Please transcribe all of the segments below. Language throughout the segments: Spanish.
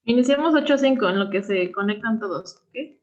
Iniciamos 8:05 en lo que se conectan todos, ¿ok?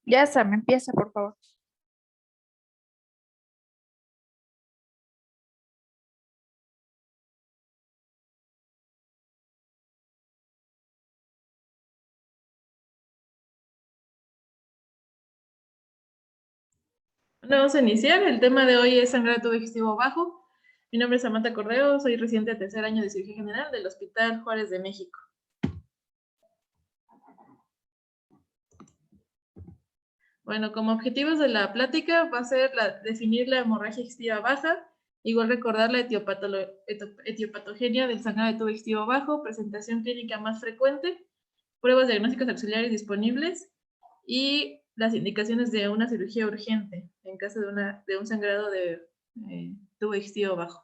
Ya está, me empieza, por favor. Bueno, vamos a iniciar. El tema de hoy es sangrado de tubo digestivo bajo. Mi nombre es Samantha Cordero, soy residente de tercer año de cirugía general del Hospital Juárez de México. Bueno, como objetivos de la plática va a ser definir la hemorragia digestiva baja, igual recordar la etiopatogenia del sangrado de tubo digestivo bajo, presentación clínica más frecuente, pruebas diagnósticas auxiliares disponibles y las indicaciones de una cirugía urgente en caso de un sangrado de tubo digestivo bajo.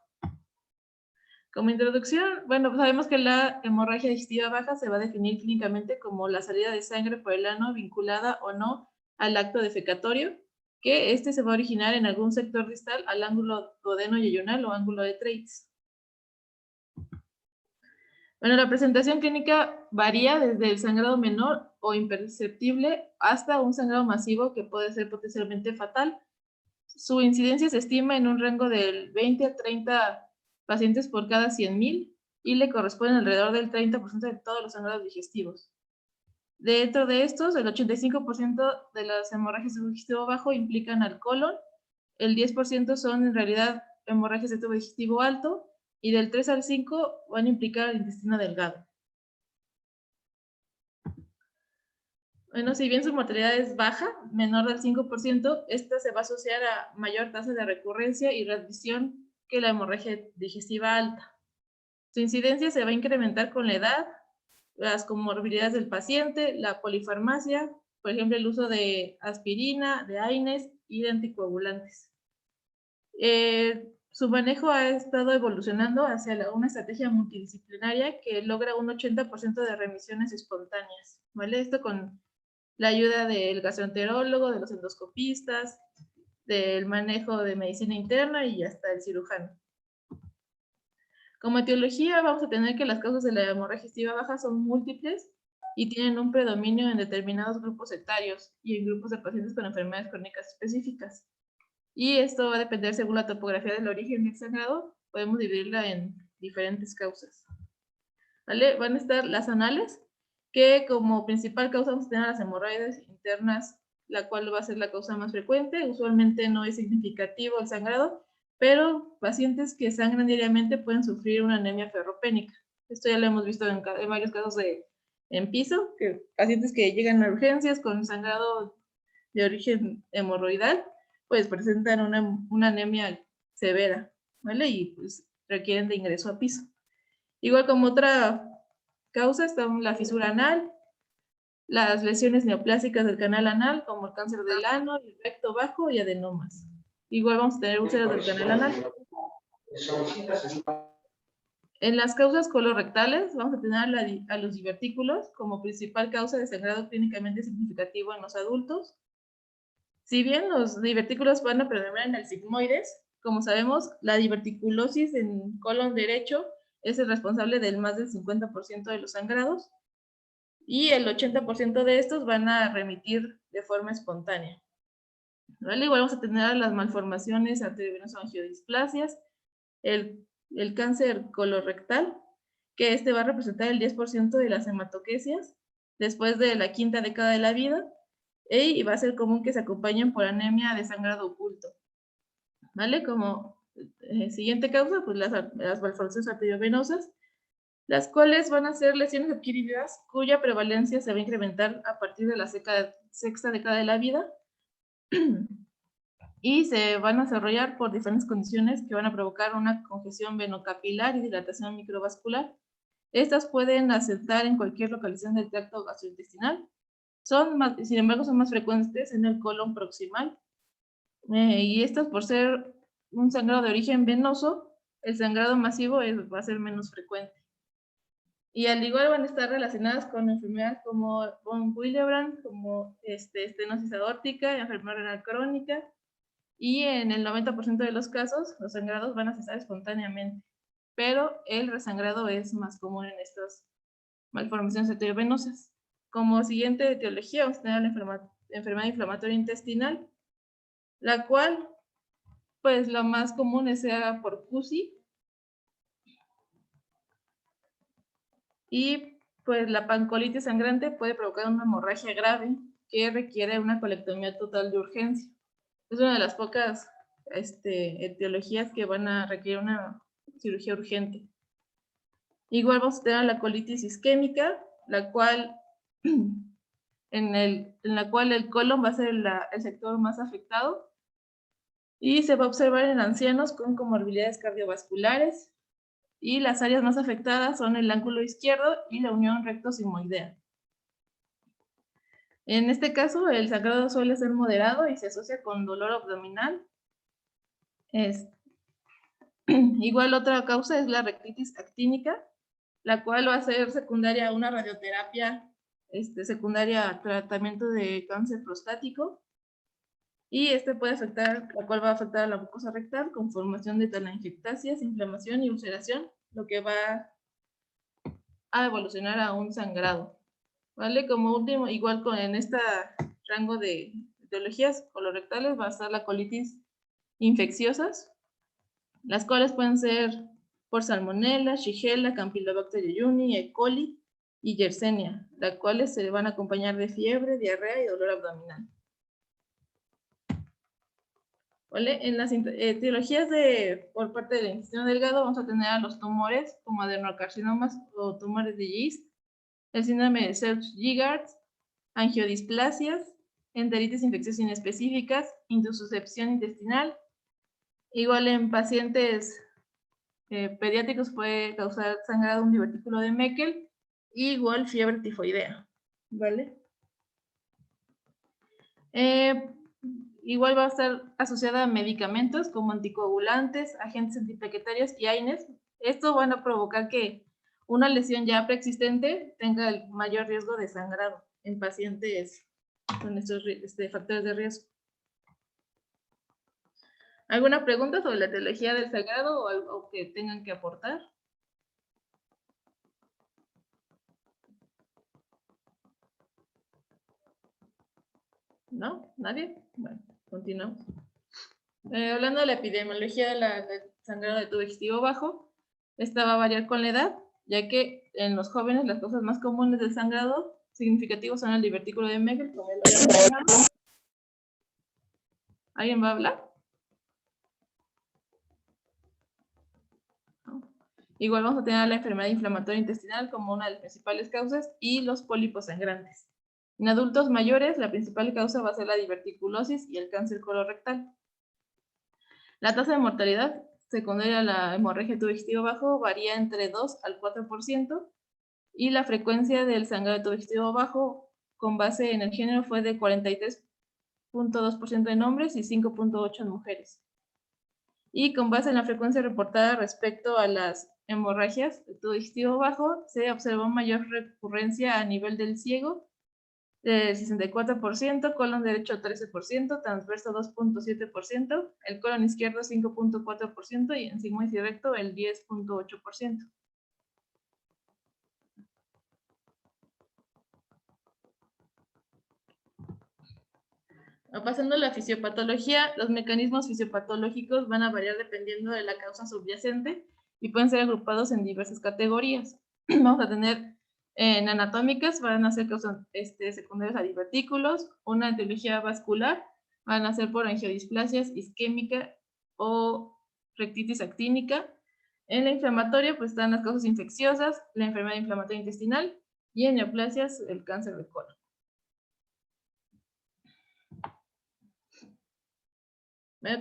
Como introducción, bueno, pues sabemos que la hemorragia digestiva baja se va a definir clínicamente como la salida de sangre por el ano vinculada o no al acto defecatorio, que este se va a originar en algún sector distal al ángulo duodeno-yeyunal o ángulo de Treitz. Bueno, la presentación clínica varía desde el sangrado menor o imperceptible hasta un sangrado masivo que puede ser potencialmente fatal. Su incidencia se estima en un rango del 20 a 30 pacientes por cada 100,000 y le corresponden alrededor del 30% de todos los sangrados digestivos. Dentro de estos, el 85% de las hemorragias de tubo digestivo bajo implican al colon, el 10% son en realidad hemorragias de tubo digestivo alto y del 3 al 5 van a implicar al intestino delgado. Bueno, si bien su mortalidad es baja, menor del 5%, esta se va a asociar a mayor tasa de recurrencia y readmisión que la hemorragia digestiva alta. Su incidencia se va a incrementar con la edad, las comorbilidades del paciente, la polifarmacia, por ejemplo, el uso de aspirina, de AINES y de anticoagulantes. Su manejo ha estado evolucionando hacia una estrategia multidisciplinaria que logra un 80% de remisiones espontáneas, ¿vale? Esto con la ayuda del gastroenterólogo, de los endoscopistas, del manejo de medicina interna y hasta el cirujano. Como etiología vamos a tener que las causas de la hemorragia digestiva baja son múltiples y tienen un predominio en determinados grupos etarios y en grupos de pacientes con enfermedades crónicas específicas. Y esto va a depender según la topografía del origen del sangrado, podemos dividirla en diferentes causas. ¿Vale? Van a estar las anales, que como principal causa vamos a tener las hemorroides internas, la cual va a ser la causa más frecuente. Usualmente no es significativo el sangrado, pero pacientes que sangran diariamente pueden sufrir una anemia ferropénica. Esto ya lo hemos visto en varios casos en piso, que pacientes que llegan a urgencias con sangrado de origen hemorroidal, pues presentan una anemia severa, ¿vale? Y pues requieren de ingreso a piso. Igual como otra causa está la fisura anal, las lesiones neoplásicas del canal anal, como el cáncer del ano, el recto bajo y adenomas. Igual vamos a tener úlceras del canal anal. En las causas colorectales vamos a tener a los divertículos como principal causa de sangrado clínicamente significativo en los adultos. Si bien los divertículos van a predominar en el sigmoides, como sabemos, la diverticulosis en colon derecho es el responsable del más del 50% de los sangrados y el 80% de estos van a remitir de forma espontánea. ¿Vale? Igual vamos a tener las malformaciones arteriovenosas angiodisplasias, el cáncer colorectal, que este va a representar el 10% de las hematoquesias después de la quinta década de la vida, y va a ser común que se acompañen por anemia de sangrado oculto. ¿Vale? Como siguiente causa, pues las malformaciones arteriovenosas, las cuales van a ser lesiones adquiridas cuya prevalencia se va a incrementar a partir de la sexta década de la vida y se van a desarrollar por diferentes condiciones que van a provocar una congestión venocapilar y dilatación microvascular. Estas pueden asentar en cualquier localización del tracto gastrointestinal. Sin embargo, son más frecuentes en el colon proximal. Y estas, por ser un sangrado de origen venoso, el sangrado masivo va a ser menos frecuente. Y al igual van a estar relacionadas con enfermedades como von Willebrand, como estenosis aórtica, enfermedad renal crónica, y en el 90% de los casos los sangrados van a cesar espontáneamente, pero el resangrado es más común en estas malformaciones arteriovenosas. Como siguiente etiología vamos a tener la enfermedad inflamatoria intestinal, la cual, pues lo más común es sea por CUSI. Y pues la pancolitis sangrante puede provocar una hemorragia grave que requiere una colectomía total de urgencia. Es una de las pocas etiologías que van a requerir una cirugía urgente. Igual vamos a tener la colitis isquémica, la cual en la cual el colon va a ser el sector más afectado y se va a observar en ancianos con comorbilidades cardiovasculares, y las áreas más afectadas son el ángulo izquierdo y la unión recto-sigmoidea. En este caso, el sangrado suele ser moderado y se asocia con dolor abdominal. Igual otra causa es la rectitis actínica, la cual va a ser secundaria a una radioterapia secundaria a tratamiento de cáncer prostático, y puede afectar, la cual va a afectar a la mucosa rectal con formación de telangiectasias, inflamación y ulceración, lo que va a evolucionar a un sangrado, ¿vale? Como último, igual en este rango de etiologías colorectales va a estar la colitis infecciosas, las cuales pueden ser por salmonella, shigella, campylobacter jejuni, E. coli y Yersinia, las cuales se van a acompañar de fiebre, diarrea y dolor abdominal. ¿Vale? En las etiologías por parte del intestino delgado vamos a tener a los tumores como adenocarcinomas o tumores de Yeast, el síndrome de Selch-Gigard, angiodisplasias, enteritis infecciosas inespecíficas, intususcepción intestinal. Igual en pacientes pediátricos puede causar sangrado un divertículo de Meckel, y igual fiebre tifoidea, ¿vale? Igual va a estar asociada a medicamentos como anticoagulantes, agentes antiplaquetarios y AINES. Esto van a provocar que una lesión ya preexistente tenga el mayor riesgo de sangrado en pacientes con estos factores de riesgo. ¿Alguna pregunta sobre la etiología del sangrado o algo que tengan que aportar? ¿No? ¿Nadie? Bueno, continuamos. Hablando de la epidemiología del sangrado de tubo digestivo bajo, esta va a variar con la edad, ya que en los jóvenes las causas más comunes del sangrado significativo son el divertículo de Meckel, como ya lo había mencionado. ¿Alguien va a hablar? ¿No? Igual vamos a tener la enfermedad inflamatoria intestinal como una de las principales causas y los pólipos sangrantes. En adultos mayores, la principal causa va a ser la diverticulosis y el cáncer colorectal. La tasa de mortalidad secundaria a la hemorragia tubo digestivo bajo varía entre 2 al 4%, y la frecuencia del sangrado de tubo digestivo bajo con base en el género fue de 43.2% en hombres y 5.8% en mujeres. Y con base en la frecuencia reportada respecto a las hemorragias de tubo digestivo bajo, se observó mayor recurrencia a nivel del ciego, del 64%, colon derecho 13%, transverso 2.7%, el colon izquierdo 5.4% y en sigmoides y recto el 10.8%. Pasando a la fisiopatología, los mecanismos fisiopatológicos van a variar dependiendo de la causa subyacente y pueden ser agrupados en diversas categorías. Vamos a tener en anatómicas, van a ser causas secundarias a divertículos, una etiología vascular, van a ser por angiodisplasias isquémica o rectitis actínica. En la inflamatoria, pues están las causas infecciosas, la enfermedad inflamatoria intestinal, y en neoplasias, el cáncer de colon.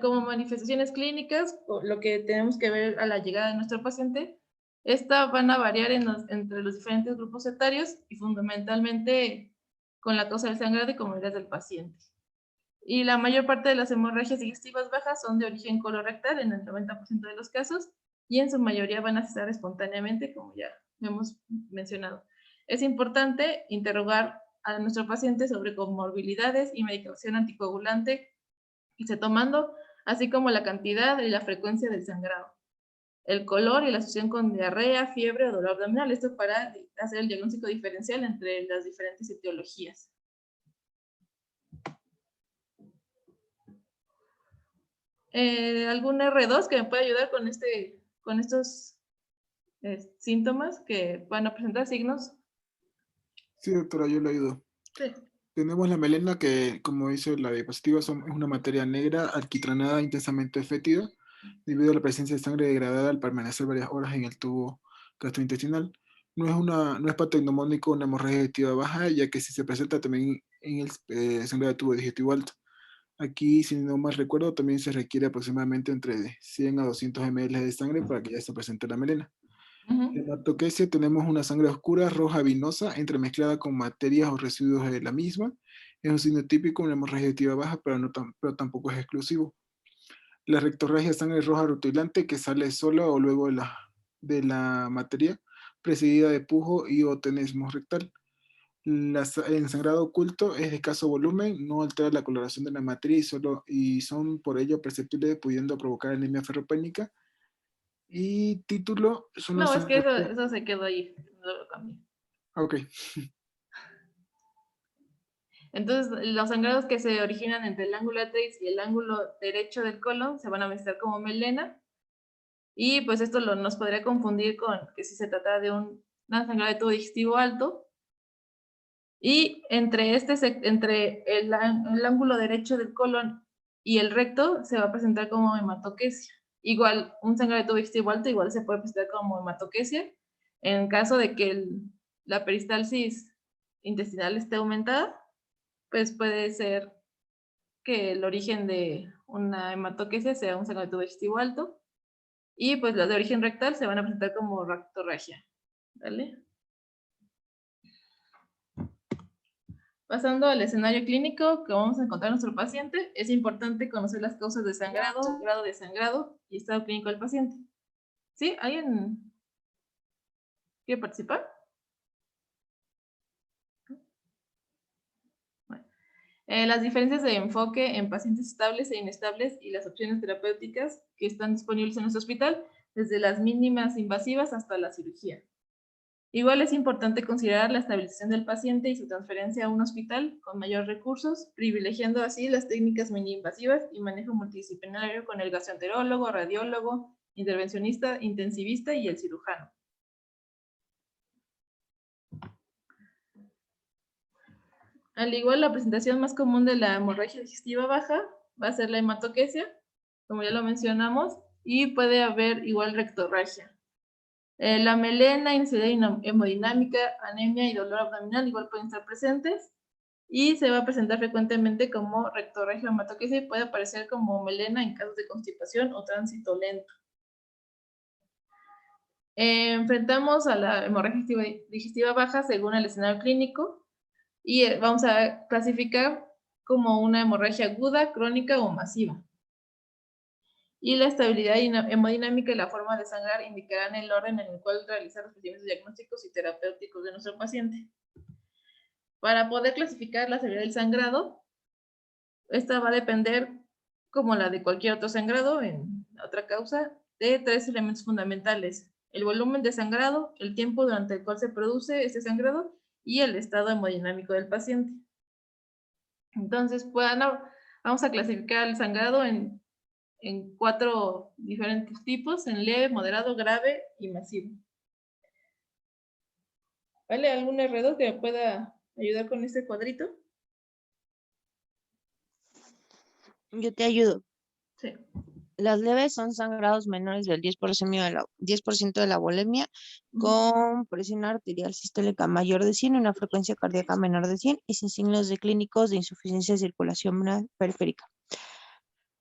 Como manifestaciones clínicas, lo que tenemos que ver a la llegada de nuestro paciente, estas van a variar entre los diferentes grupos etarios y fundamentalmente con la causa del sangrado y comodidad del paciente. Y la mayor parte de las hemorragias digestivas bajas son de origen colorectal en el 90% de los casos, y en su mayoría van a cesar espontáneamente, como ya hemos mencionado. Es importante interrogar a nuestro paciente sobre comorbilidades y medicación anticoagulante que esté tomando, así como la cantidad y la frecuencia del sangrado, el color y la asociación con diarrea, fiebre o dolor abdominal. Esto para hacer el diagnóstico diferencial entre las diferentes etiologías. ¿Algún R2 que me pueda ayudar con estos síntomas que van a presentar signos? Sí, doctora, yo le ayudo. Sí. Tenemos la melena que, como dice la diapositiva, es una materia negra, alquitranada, intensamente fétida, debido a la presencia de sangre degradada al permanecer varias horas en el tubo gastrointestinal. No es patognomónico una hemorragia digestiva baja, ya que si se presenta también en el sangrado de tubo digestivo alto. Aquí, si no mal recuerdo, también se requiere aproximadamente entre 100 a 200 ml de sangre para que ya se presente la melena. En hematoquesia tenemos una sangre oscura, roja, vinosa, entremezclada con materias o residuos de la misma. Es un signo típico de una hemorragia digestiva baja, pero tampoco es exclusivo. La rectorragia es sangre roja rutilante que sale sola o luego de la materia, precedida de pujo y o tenesmo rectal. El sangrado oculto es de escaso volumen, no altera la coloración de la materia y son por ello perceptibles, pudiendo provocar anemia ferropénica. Y título son los No, es que sangrados. eso se quedó ahí. No lo cambié. Ok. Entonces, los sangrados que se originan entre el ángulo atrix y el ángulo derecho del colon se van a mostrar como melena. Y pues esto nos podría confundir con que si se trata de una sangrado de tubo digestivo alto. Y entre el ángulo derecho del colon y el recto se va a presentar como hematoquesia. Igual, un sangrado de tubo digestivo alto igual se puede presentar como hematoquesia en caso de que la peristalsis intestinal esté aumentada, pues puede ser que el origen de una hematoquesia sea un sangrado de tubo digestivo alto, y pues las de origen rectal se van a presentar como rectorragia, ¿vale? Pasando al escenario clínico que vamos a encontrar en nuestro paciente, es importante conocer las causas de sangrado, grado de sangrado y estado clínico del paciente. ¿Sí? ¿Alguien quiere participar? Bueno. Las diferencias de enfoque en pacientes estables e inestables y las opciones terapéuticas que están disponibles en nuestro hospital, desde las mínimas invasivas hasta la cirugía. Igual es importante considerar la estabilización del paciente y su transferencia a un hospital con mayores recursos, privilegiando así las técnicas mini-invasivas y manejo multidisciplinario con el gastroenterólogo, radiólogo, intervencionista, intensivista y el cirujano. Al igual, la presentación más común de la hemorragia digestiva baja va a ser la hematoquesia, como ya lo mencionamos, y puede haber igual rectorragia. La melena, insuficiencia hemodinámica, anemia y dolor abdominal igual pueden estar presentes, y se va a presentar frecuentemente como rectorragia hematoquesia y puede aparecer como melena en casos de constipación o tránsito lento. Enfrentamos a la hemorragia digestiva baja según el escenario clínico y vamos a clasificar como una hemorragia aguda, crónica o masiva. Y la estabilidad hemodinámica y la forma de sangrar indicarán el orden en el cual realizar los procedimientos diagnósticos y terapéuticos de nuestro paciente. Para poder clasificar la severidad del sangrado, esta va a depender, como la de cualquier otro sangrado en otra causa, de tres elementos fundamentales: el volumen de sangrado, el tiempo durante el cual se produce este sangrado y el estado hemodinámico del paciente. Entonces, vamos a clasificar el sangrado en 4 diferentes tipos: en leve, moderado, grave y masivo. ¿Vale? ¿Algún R2 que me pueda ayudar con este cuadrito? Yo te ayudo. Sí. Las leves son sangrados menores del 10% de la volemia, con presión arterial sistólica mayor de 100 y una frecuencia cardíaca menor de 100 y sin signos de clínicos de insuficiencia de circulación periférica.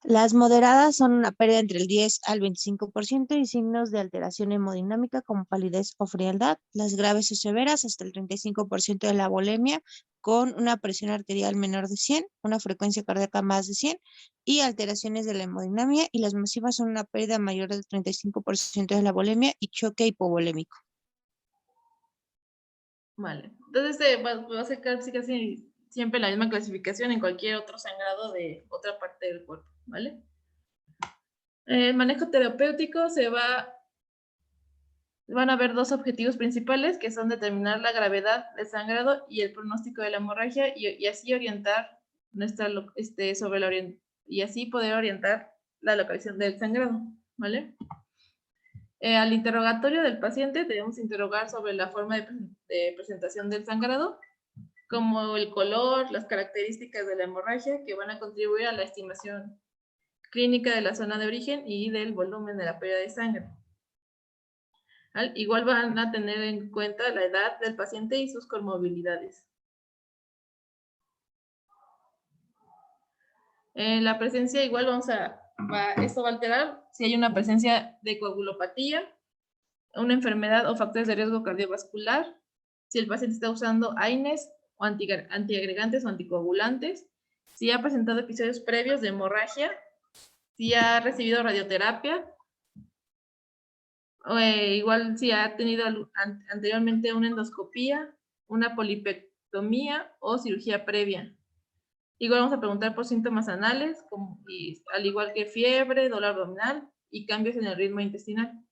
Las moderadas son una pérdida entre el 10 al 25% y signos de alteración hemodinámica como palidez o frialdad. Las graves o severas hasta el 35% de la volemia, con una presión arterial menor de 100, una frecuencia cardíaca más de 100 y alteraciones de la hemodinamia. Y las masivas son una pérdida mayor del 35% de la volemia y choque hipovolémico. Vale. Entonces va a ser casi siempre la misma clasificación en cualquier otro sangrado de otra parte del cuerpo, ¿vale? El manejo terapéutico van a haber 2 objetivos principales, que son determinar la gravedad del sangrado y el pronóstico de la hemorragia, y así orientar y así poder orientar la localización del sangrado, ¿vale? Al interrogatorio del paciente debemos interrogar sobre la forma de presentación del sangrado, como el color, las características de la hemorragia que van a contribuir a la estimación clínica de la zona de origen y del volumen de la pérdida de sangre. Igual van a tener en cuenta la edad del paciente y sus comorbilidades. La presencia igual esto va a alterar si hay una presencia de coagulopatía, una enfermedad o factores de riesgo cardiovascular, si el paciente está usando AINES o antiagregantes o anticoagulantes, si ha presentado episodios previos de hemorragia, si ha recibido radioterapia, o igual si ha tenido anteriormente una endoscopía, una polipectomía o cirugía previa. Igual vamos a preguntar por síntomas anales, al igual que fiebre, dolor abdominal y cambios en el ritmo intestinal.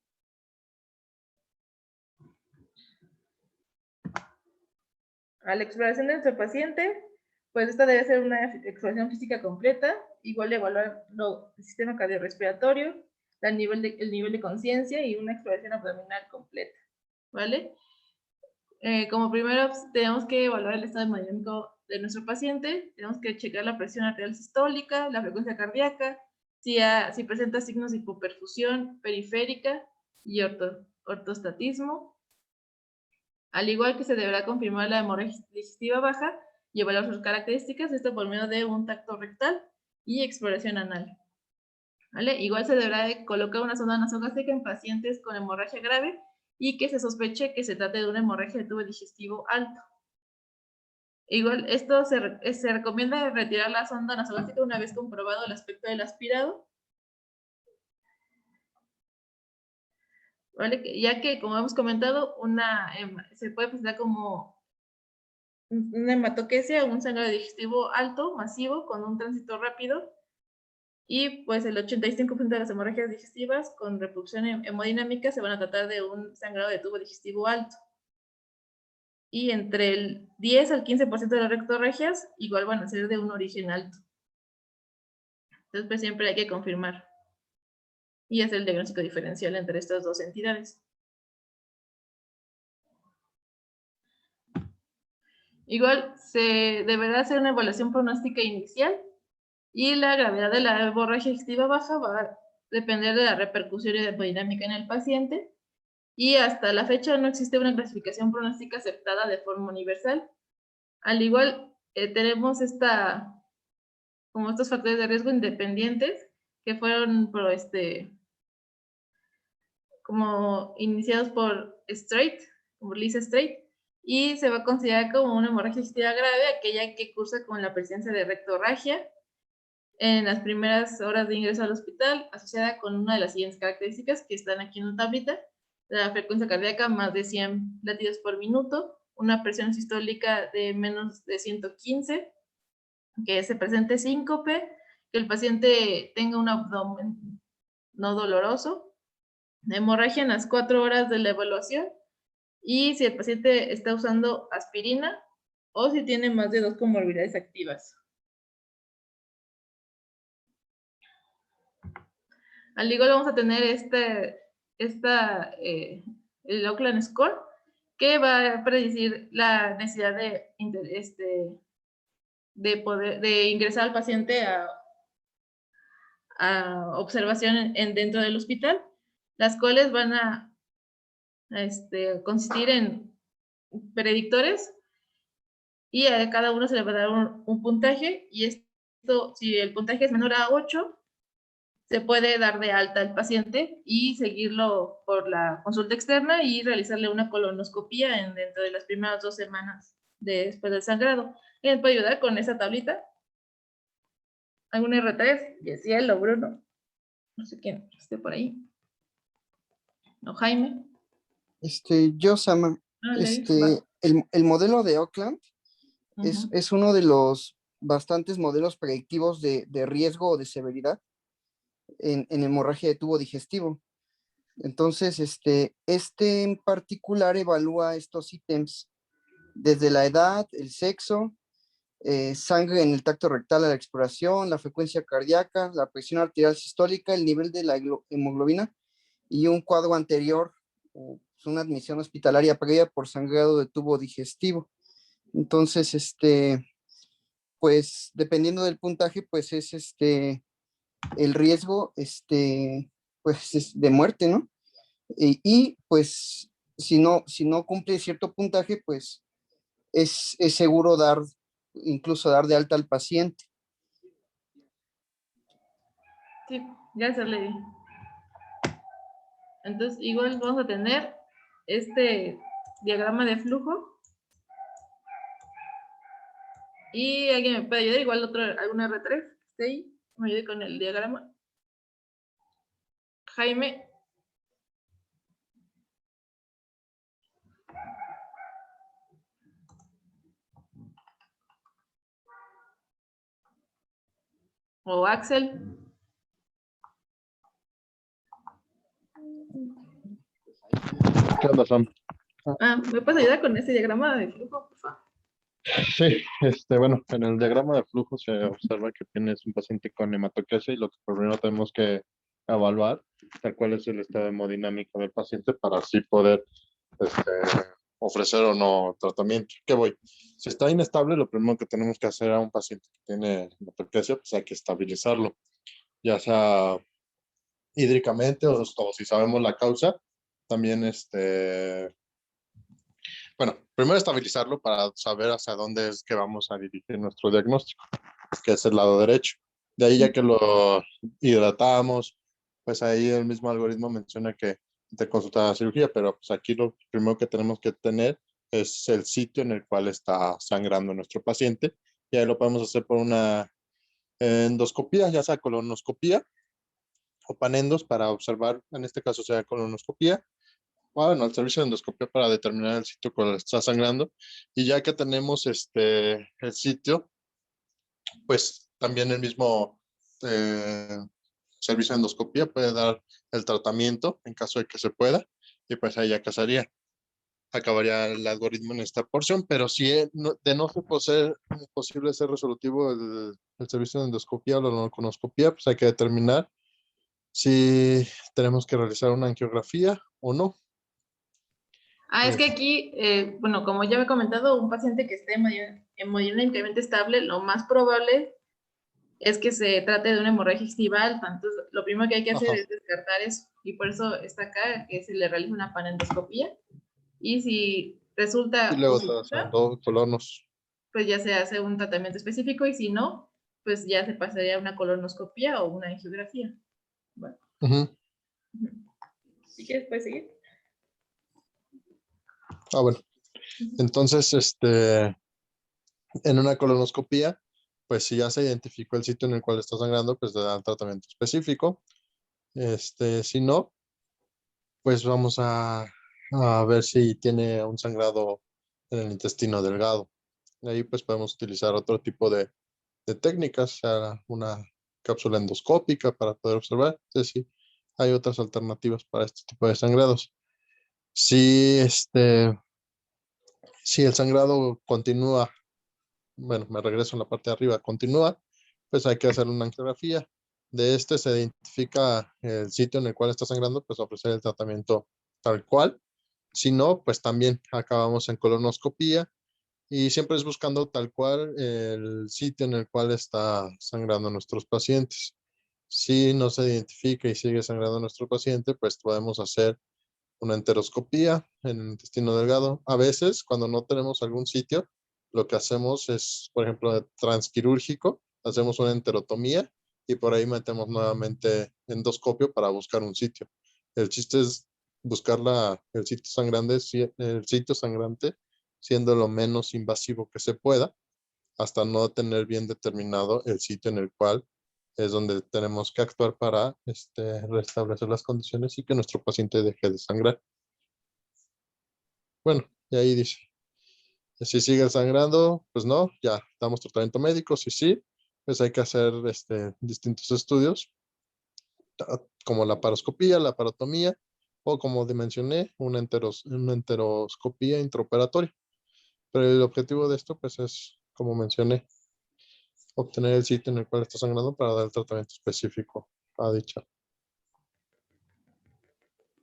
A la exploración de nuestro paciente, pues esta debe ser una exploración física completa, igual de evaluar el sistema cardiorrespiratorio, el nivel de conciencia y una exploración abdominal completa, ¿vale? Como primero tenemos que evaluar el estado hemodinámico de nuestro paciente, tenemos que checar la presión arterial sistólica, la frecuencia cardíaca, si presenta signos de hipoperfusión periférica y ortostatismo, al igual que se deberá confirmar la hemorragia digestiva baja y evaluar sus características, esto por medio de un tacto rectal y exploración anal. ¿Vale? Igual se deberá de colocar una sonda nasogástrica en pacientes con hemorragia grave y que se sospeche que se trate de una hemorragia de tubo digestivo alto. Igual, esto se recomienda retirar la sonda nasogástrica una vez comprobado el aspecto del aspirado, ¿vale? Ya que, como hemos comentado, se puede presentar como una hematoquesia, un sangrado digestivo alto, masivo, con un tránsito rápido, y pues el 85% de las hemorragias digestivas con reproducción hemodinámica se van a tratar de un sangrado de tubo digestivo alto. Y entre el 10 al 15% de las rectorragias igual van a ser de un origen alto. Entonces, pues siempre hay que confirmar. Y es el diagnóstico diferencial entre estas dos entidades. Igual se deberá hacer una evaluación pronóstica inicial y la gravedad de la hemorragia digestiva baja va a depender de la repercusión hemodinámica en el paciente. Y hasta la fecha no existe una clasificación pronóstica aceptada de forma universal. Al igual, tenemos como estos factores de riesgo independientes que fueron como iniciados por Liz Straight, y se va a considerar como una hemorragia digestiva grave aquella que cursa con la presencia de rectorragia en las primeras horas de ingreso al hospital, asociada con una de las siguientes características que están aquí en la tablita: la frecuencia cardíaca más de 100 latidos por minuto, una presión sistólica de menos de 115, que se presente síncope, que el paciente tenga un abdomen no doloroso, hemorragia en las 4 horas de la evaluación, y si el paciente está usando aspirina o si tiene más de 2 comorbilidades activas. Al igual vamos a tener el Oakland Score, que va a predecir la necesidad de ingresar al paciente a observación dentro del hospital, las cuales van a consistir en predictores, y a cada uno se le va a dar un puntaje, y esto, si el puntaje es menor a 8, se puede dar de alta al paciente y seguirlo por la consulta externa y realizarle una colonoscopía dentro de las primeras 2 semanas después del sangrado. ¿Quién me puede ayudar con esa tablita? ¿Algún R3? Yesiel o Bruno. No sé quién esté por ahí. O Jaime. Yo, Sama, el modelo de Oakland es uno de los bastantes modelos predictivos de riesgo o de severidad en hemorragia de tubo digestivo. Entonces, este en particular evalúa estos ítems desde la edad, el sexo, sangre en el tracto rectal a la exploración, la frecuencia cardíaca, la presión arterial sistólica, el nivel de la hemoglobina y un cuadro anterior, una admisión hospitalaria previa por sangrado de tubo digestivo. Entonces, pues dependiendo del puntaje, pues es el riesgo, pues es de muerte, ¿no? Y pues si no cumple cierto puntaje, pues es seguro incluso dar de alta al paciente. Sí, gracias, Lady. Entonces, igual vamos a tener este diagrama de flujo. Y alguien me puede ayudar, igual algún R3 que esté ahí, me ayude con el diagrama. Jaime. O Axel. ¿Qué onda, Sam? ¿Me puedes ayudar con este diagrama de flujo, por favor? Sí, bueno, en el diagrama de flujo se observa que tienes un paciente con hematoquesia y lo que primero tenemos que evaluar, tal cual es el estado hemodinámico del paciente para así poder ofrecer o no tratamiento. ¿Qué voy? Si está inestable, lo primero que tenemos que hacer a un paciente que tiene hematoquesia, pues hay que estabilizarlo, ya sea hídricamente o si sabemos la causa, también bueno, primero estabilizarlo para saber hacia dónde es que vamos a dirigir nuestro diagnóstico, que es el lado derecho. De ahí ya que lo hidratamos, pues ahí el mismo algoritmo menciona que te consulta la cirugía, pero pues aquí lo primero que tenemos que tener es el sitio en el cual está sangrando nuestro paciente, y ahí lo podemos hacer por una endoscopía, ya sea colonoscopía o panendos para observar, en este caso sea colonoscopía, bueno, el servicio de endoscopia para determinar el sitio cual está sangrando. Y ya que tenemos el sitio, pues también el mismo servicio de endoscopia puede dar el tratamiento en caso de que se pueda, y pues ahí ya acabaría el algoritmo en esta porción, pero si de no ser posible ser resolutivo el servicio de endoscopia o la colonoscopia, pues hay que determinar si tenemos que realizar una angiografía o no. Es que aquí, bueno, como ya me he comentado, un paciente que esté hemodinámicamente estable, lo más probable es que se trate de una hemorragia extiva alta. Entonces, lo primero que hay que hacer es descartar eso. Y por eso está acá que se le realiza una panendoscopía. Y si resulta Y luego positiva, colonos. pues ya se hace un tratamiento específico. Y si no, pues ya se pasaría a una colonoscopía o una angiografía. Bueno. ¿Sí quieres, puedes seguir? Bueno. Entonces, en una colonoscopía, pues si ya se identificó el sitio en el cual está sangrando, pues le dan tratamiento específico. Si no, pues vamos a ver si tiene un sangrado en el intestino delgado. Ahí pues podemos utilizar otro tipo de técnicas, sea una cápsula endoscópica para poder observar. Entonces, sí, hay otras alternativas para este tipo de sangrados. Si el sangrado continúa, bueno, me regreso en la parte de arriba, continúa, pues hay que hacer una angiografía. De se identifica el sitio en el cual está sangrando, pues ofrecer el tratamiento tal cual. Si no, pues también acabamos en colonoscopía, y siempre es buscando tal cual el sitio en el cual está sangrando nuestros pacientes. Si no se identifica y sigue sangrando nuestro paciente, pues podemos hacer una enteroscopía en el intestino delgado. A veces, cuando no tenemos algún sitio, lo que hacemos es, por ejemplo, transquirúrgico, hacemos una enterotomía y por ahí metemos nuevamente endoscopio para buscar un sitio. El chiste es buscar el sitio sangrante siendo lo menos invasivo que se pueda, hasta no tener bien determinado el sitio en el cual es donde tenemos que actuar para restablecer las condiciones y que nuestro paciente deje de sangrar. Bueno, y ahí dice, si sigue sangrando, pues no, ya damos tratamiento médico. Si sí, pues hay que hacer distintos estudios, como la paroscopía, la parotomía, o como mencioné, una enteroscopía intraoperatoria. Pero el objetivo de esto, pues, es como mencioné, obtener el sitio en el cual está sangrando para dar el tratamiento específico a dicha.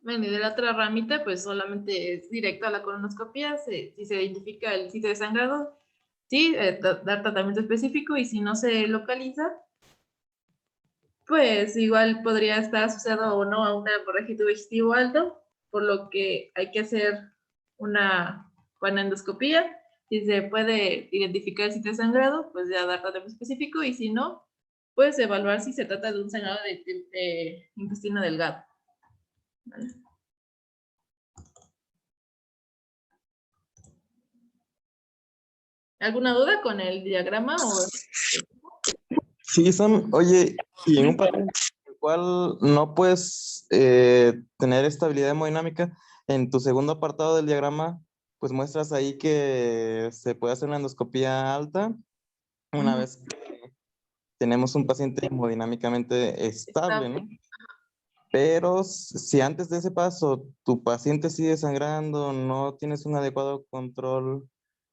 Bueno, y de la otra ramita, pues solamente es directo a la colonoscopia, si se identifica el sitio de sangrado, sí, dar tratamiento específico, y si no se localiza, pues igual podría estar asociado o no a una hemorragia vegetativo alto, por lo que hay que hacer una panendoscopía. Si se puede identificar el sitio de sangrado, pues ya dar tratamiento específico, y si no, pues evaluar si se trata de un sangrado de intestino delgado. ¿Vale? ¿Alguna duda con el diagrama? Sí, Sam, oye, y en un paciente en el cual no puedes tener estabilidad hemodinámica, en tu segundo apartado del diagrama, pues muestras ahí que se puede hacer una endoscopía alta una vez que tenemos un paciente hemodinámicamente estable, ¿no? Pero si antes de ese paso tu paciente sigue sangrando, no tienes un adecuado control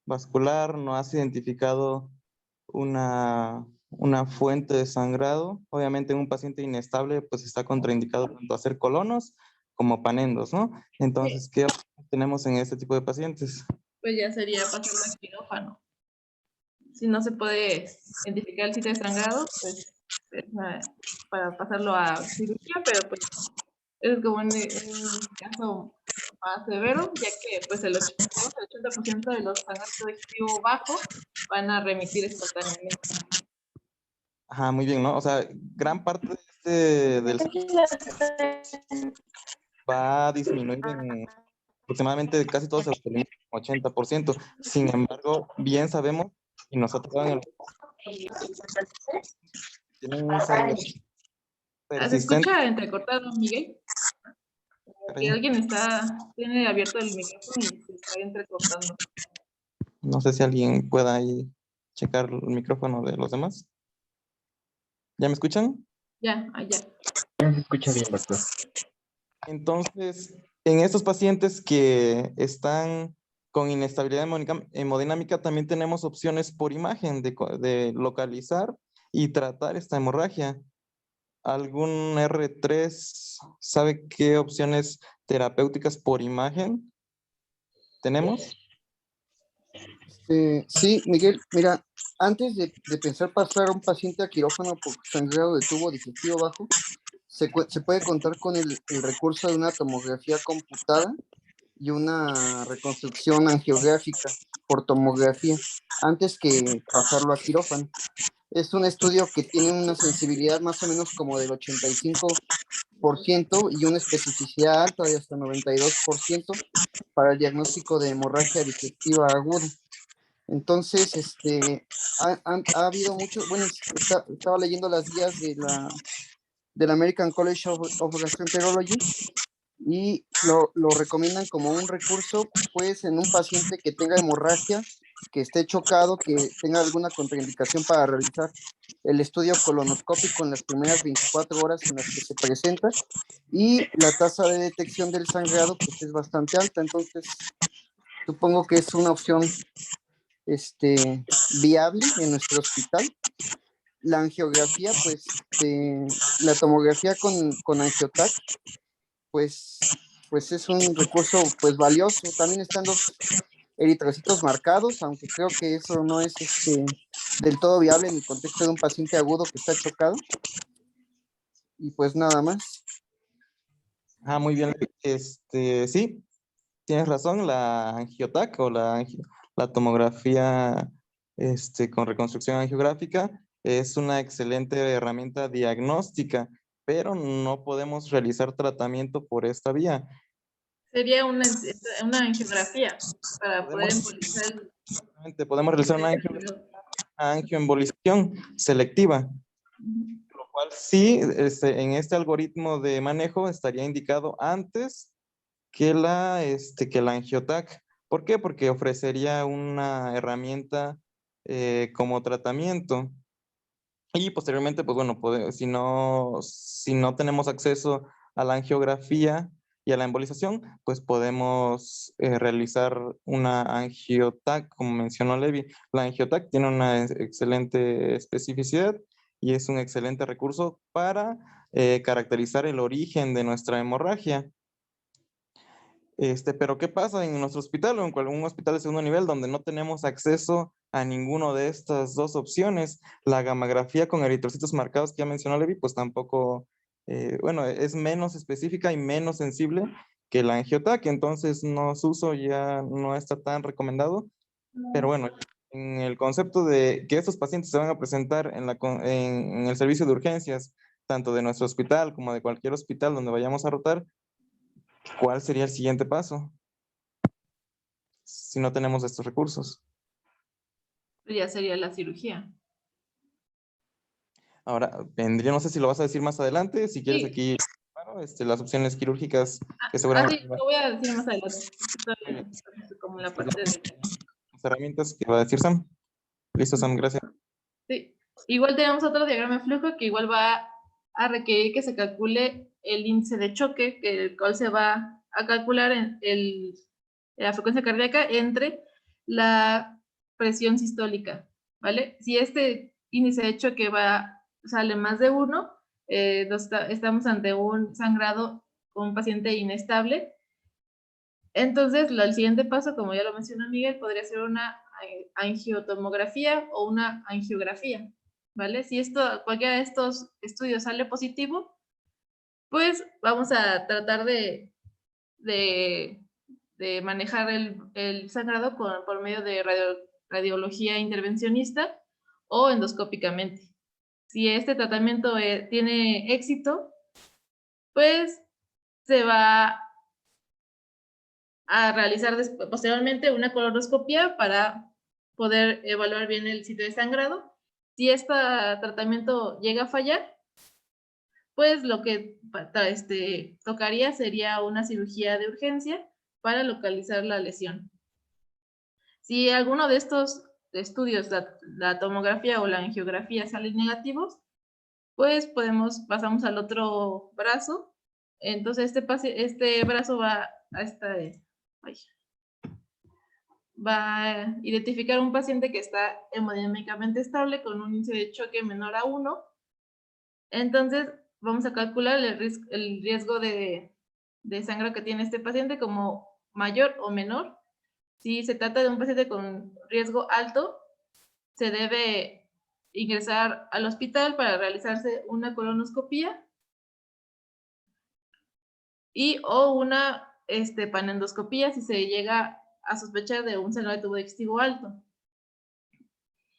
vascular, no has identificado una fuente de sangrado, obviamente en un paciente inestable pues está contraindicado tanto hacer colonos como panendos, ¿no? Entonces, ¿qué opciones tenemos en este tipo de pacientes? Pues ya sería pasarlo a quirófano. Si no se puede identificar el sitio de sangrado, pues para pasarlo a cirugía, pero pues es como un caso más severo, ya que pues el 80% de los sangrados de vegetativo bajo van a remitir espontáneamente. Ajá, muy bien, ¿no? O sea, gran parte del va a disminuir en aproximadamente casi todos los 80%. Sin embargo, bien sabemos, y nosotros en el tienen un sangrado ¿Se persistente. escucha entrecortado, Miguel? Que alguien tiene abierto el micrófono y se está entrecortando. No sé si alguien pueda ahí checar el micrófono de los demás. ¿Ya me escuchan? Ya, allá. Ya se escucha bien, doctor. Entonces, en estos pacientes que están con inestabilidad hemodinámica, también tenemos opciones por imagen de localizar y tratar esta hemorragia. ¿Algún R3 sabe qué opciones terapéuticas por imagen tenemos? Sí, Miguel, mira, antes de pensar pasar a un paciente a quirófano por sangrado de tubo digestivo bajo, se puede contar con el recurso de una tomografía computada y una reconstrucción angiográfica por tomografía antes que pasarlo a quirófano. Es un estudio que tiene una sensibilidad más o menos como del 85% y una especificidad alta de hasta 92% para el diagnóstico de hemorragia digestiva aguda. Entonces, ha habido mucho, bueno, estaba leyendo las guías del American College of Gastroenterology y lo recomiendan como un recurso, pues, en un paciente que tenga hemorragia, que esté chocado, que tenga alguna contraindicación para realizar el estudio colonoscópico en las primeras 24 horas en las que se presenta, y la tasa de detección del sangrado, pues, es bastante alta. Entonces, supongo que es una opción viable en nuestro hospital. La angiografía, pues, la tomografía con angiotac, pues es un recurso pues valioso. También están los eritrocitos marcados, aunque creo que eso no es del todo viable en el contexto de un paciente agudo que está chocado. Y pues nada más. Ah, muy bien. Sí, tienes razón, la angiotac o la tomografía con reconstrucción angiográfica es una excelente herramienta diagnóstica, pero no podemos realizar tratamiento por esta vía. Sería una angiografía para poder Podemos realizar una angioembolización selectiva, lo cual sí, en este algoritmo de manejo estaría indicado antes que la angiotac. ¿Por qué? Porque ofrecería una herramienta como tratamiento. Y posteriormente, pues bueno, si no tenemos acceso a la angiografía, y a la embolización, pues podemos realizar una angiotac, como mencionó Levi. La angiotac tiene una excelente especificidad y es un excelente recurso para caracterizar el origen de nuestra hemorragia. Pero ¿qué pasa en nuestro hospital o en un hospital de segundo nivel donde no tenemos acceso a ninguno de estas dos opciones? La gammagrafía con eritrocitos marcados que ya mencionó Levi, pues tampoco, bueno, es menos específica y menos sensible que la angiotac, entonces su uso ya no está tan recomendado. Pero bueno, en el concepto de que estos pacientes se van a presentar en el servicio de urgencias, tanto de nuestro hospital como de cualquier hospital donde vayamos a rotar, ¿cuál sería el siguiente paso si no tenemos estos recursos? Ya sería la cirugía. Ahora, vendría, no sé si lo vas a decir más adelante, si quieres Sí. aquí, claro, las opciones quirúrgicas que seguramente... Sí, lo voy a decir más adelante. Todavía como la parte de... Las herramientas que va a decir Sam. Listo, Sam, gracias. Sí. Igual tenemos otro diagrama de flujo que igual va a requerir que se calcule el índice de choque, que el cual se va a calcular en la frecuencia cardíaca entre la presión sistólica, ¿vale? Si este índice de choque sale más de 1, estamos ante un sangrado con un paciente inestable. Entonces, el siguiente paso, como ya lo mencionó Miguel, podría ser una angiotomografía o una angiografía, ¿vale? Si cualquiera de estos estudios sale positivo, pues vamos a tratar de manejar el sangrado por medio de radiología intervencionista o endoscópicamente. Si este tratamiento tiene éxito, pues se va a realizar posteriormente una colonoscopia para poder evaluar bien el sitio de sangrado. Si este tratamiento llega a fallar, pues lo que tocaría sería una cirugía de urgencia para localizar la lesión. Si alguno de estos estudios, la tomografía o la angiografía, salen negativos, pues pasamos al otro brazo. Entonces este brazo va a identificar un paciente que está hemodinámicamente estable con un índice de choque menor a 1. Entonces vamos a calcular el riesgo de sangre que tiene este paciente como mayor o menor. Si se trata de un paciente con riesgo alto, se debe ingresar al hospital para realizarse una colonoscopia o una panendoscopía si se llega a sospechar de un sangrado de tubo digestivo alto.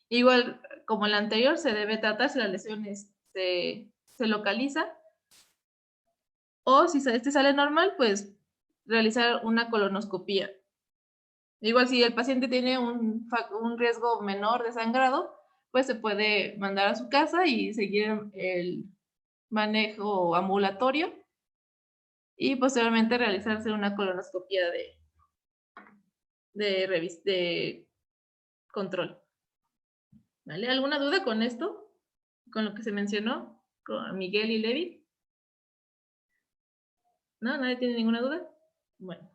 Igual, como la anterior, se debe tratar si la lesión se localiza, o si este sale normal, pues realizar una colonoscopía. Igual, si el paciente tiene un riesgo menor de sangrado, pues se puede mandar a su casa y seguir el manejo ambulatorio y posteriormente realizarse una colonoscopia de control. ¿Vale? ¿Alguna duda con esto? ¿Con lo que se mencionó? ¿Con Miguel y Levi? ¿No? ¿Nadie tiene ninguna duda? Bueno.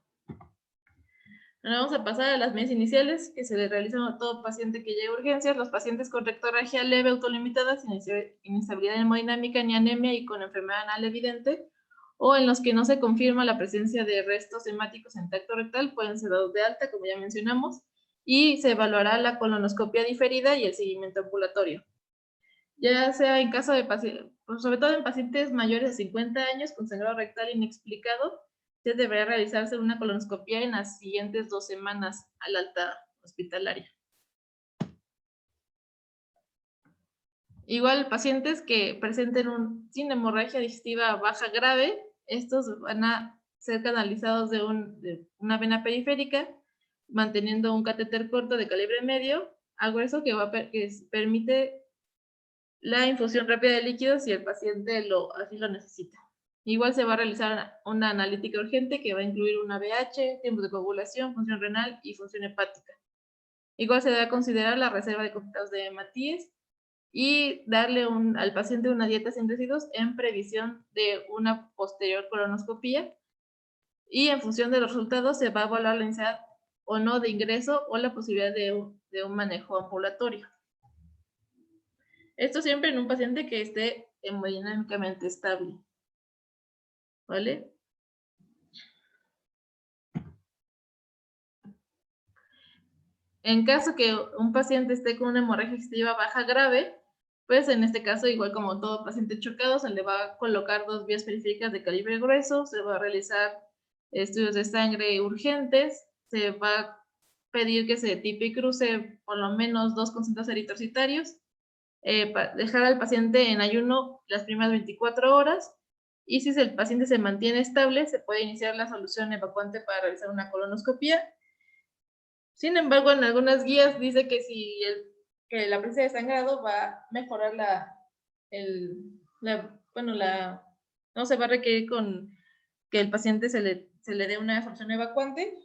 Ahora vamos a pasar a las medidas iniciales que se le realizan a todo paciente que llega a urgencias. Los pacientes con rectorragia leve autolimitada, sin inestabilidad hemodinámica ni anemia y con enfermedad anal evidente, o en los que no se confirma la presencia de restos hemáticos en tracto rectal, pueden ser dados de alta, como ya mencionamos, y se evaluará la colonoscopia diferida y el seguimiento ambulatorio. Ya sea en caso de pacientes, sobre todo en pacientes mayores de 50 años con sangrado rectal inexplicado, se deberá realizarse una colonoscopia en las siguientes 2 semanas al alta hospitalaria. Igual, pacientes que presenten sin hemorragia digestiva baja grave, estos van a ser canalizados de una vena periférica, manteniendo un catéter corto de calibre medio a grueso que permite la infusión rápida de líquidos si el paciente así lo necesita. Igual se va a realizar una analítica urgente que va a incluir una BH, tiempo de coagulación, función renal y función hepática. Igual se debe considerar la reserva de concentrados de hematíes y darle al paciente una dieta sin residuos en previsión de una posterior colonoscopia y en función de los resultados se va a evaluar la necesidad o no de ingreso o la posibilidad de un manejo ambulatorio. Esto siempre en un paciente que esté hemodinámicamente estable. ¿Vale? En caso que un paciente esté con una hemorragia digestiva baja grave, pues en este caso, igual como todo paciente chocado, se le va a colocar 2 vías periféricas de calibre grueso, se va a realizar estudios de sangre urgentes, se va a pedir que se tipe y cruce por lo menos 2 concentrados eritrocitarios, dejar al paciente en ayuno las primeras 24 horas, y si el paciente se mantiene estable, se puede iniciar la solución evacuante para realizar una colonoscopía. Sin embargo, en algunas guías dice que si que la presencia de sangrado va a mejorar no se va a requerir con que el paciente se le dé una solución evacuante,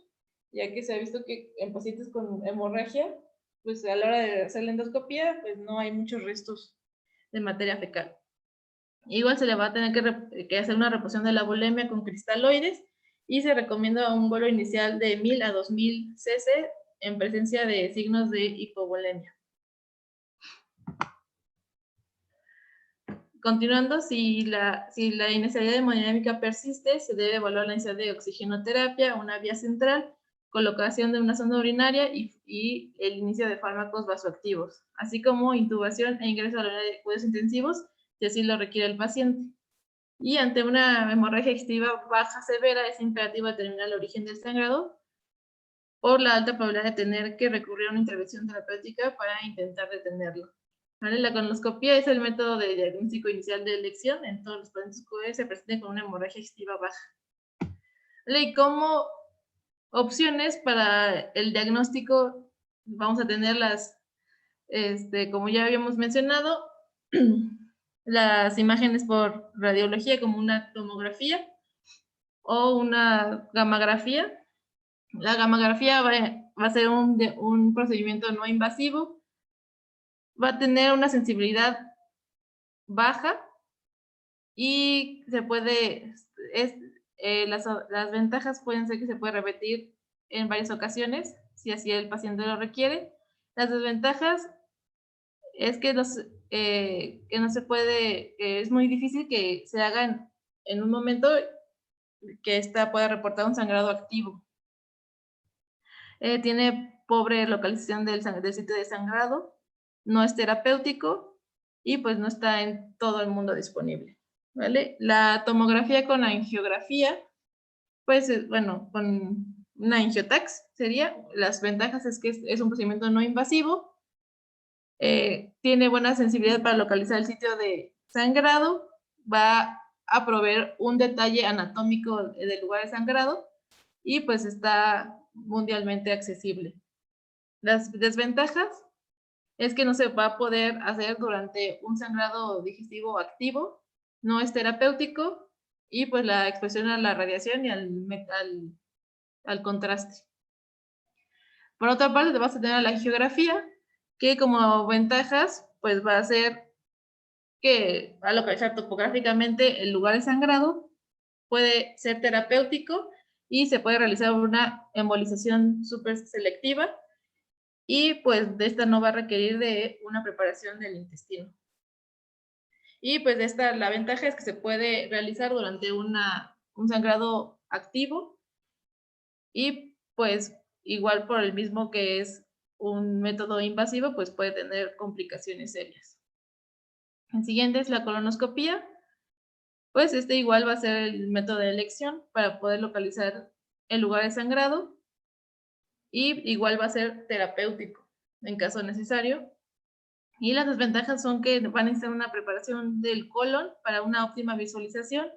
ya que se ha visto que en pacientes con hemorragia, pues a la hora de hacer la endoscopía, pues no hay muchos restos de materia fecal. Igual se le va a tener que hacer una reposición de la bulimia con cristaloides, y se recomienda un vuelo inicial de 1000 a 2000 cc en presencia de signos de hipovolemia. Continuando, si la inestabilidad hemodinámica persiste, se debe evaluar la necesidad de oxigenoterapia, una vía central, colocación de una sonda urinaria y el inicio de fármacos vasoactivos, así como intubación e ingreso a la unidad de cuidados intensivos, si así lo requiere el paciente. Y ante una hemorragia digestiva baja severa, es imperativo determinar el origen del sangrado por la alta probabilidad de tener que recurrir a una intervención terapéutica para intentar detenerlo. ¿Vale? La colonoscopia es el método de diagnóstico inicial de elección en todos los pacientes que se presenten con una hemorragia digestiva baja. ¿Vale? Y como opciones para el diagnóstico vamos a tener como ya habíamos mencionado, las imágenes por radiología como una tomografía o una gamografía. La gamografía va a ser un procedimiento no invasivo, va a tener una sensibilidad baja y se puede, las ventajas pueden ser que se puede repetir en varias ocasiones, si así el paciente lo requiere. Las desventajas es que no se puede, es muy difícil que se haga en un momento que ésta pueda reportar un sangrado activo. Tiene pobre localización del sitio de sangrado, no es terapéutico y pues no está en todo el mundo disponible, ¿vale? La tomografía con angiografía, pues bueno, con una angiotax sería, las ventajas es que es un procedimiento no invasivo, tiene buena sensibilidad para localizar el sitio de sangrado, va a proveer un detalle anatómico del lugar de sangrado y pues está mundialmente accesible. Las desventajas es que no se va a poder hacer durante un sangrado digestivo activo, no es terapéutico y pues la exposición a la radiación y al contraste. Por otra parte, vas a tener la angiografía, que como ventajas, pues va a ser que va a localizar topográficamente el lugar de sangrado, puede ser terapéutico y se puede realizar una embolización súper selectiva y pues de esta no va a requerir de una preparación del intestino. Y pues de esta la ventaja es que se puede realizar durante un sangrado activo y pues igual por el mismo que es un método invasivo, pues puede tener complicaciones serias. El siguiente es la colonoscopía. Pues este igual va a ser el método de elección para poder localizar el lugar de sangrado y igual va a ser terapéutico en caso necesario. Y las desventajas son que van a necesitar una preparación del colon para una óptima visualización.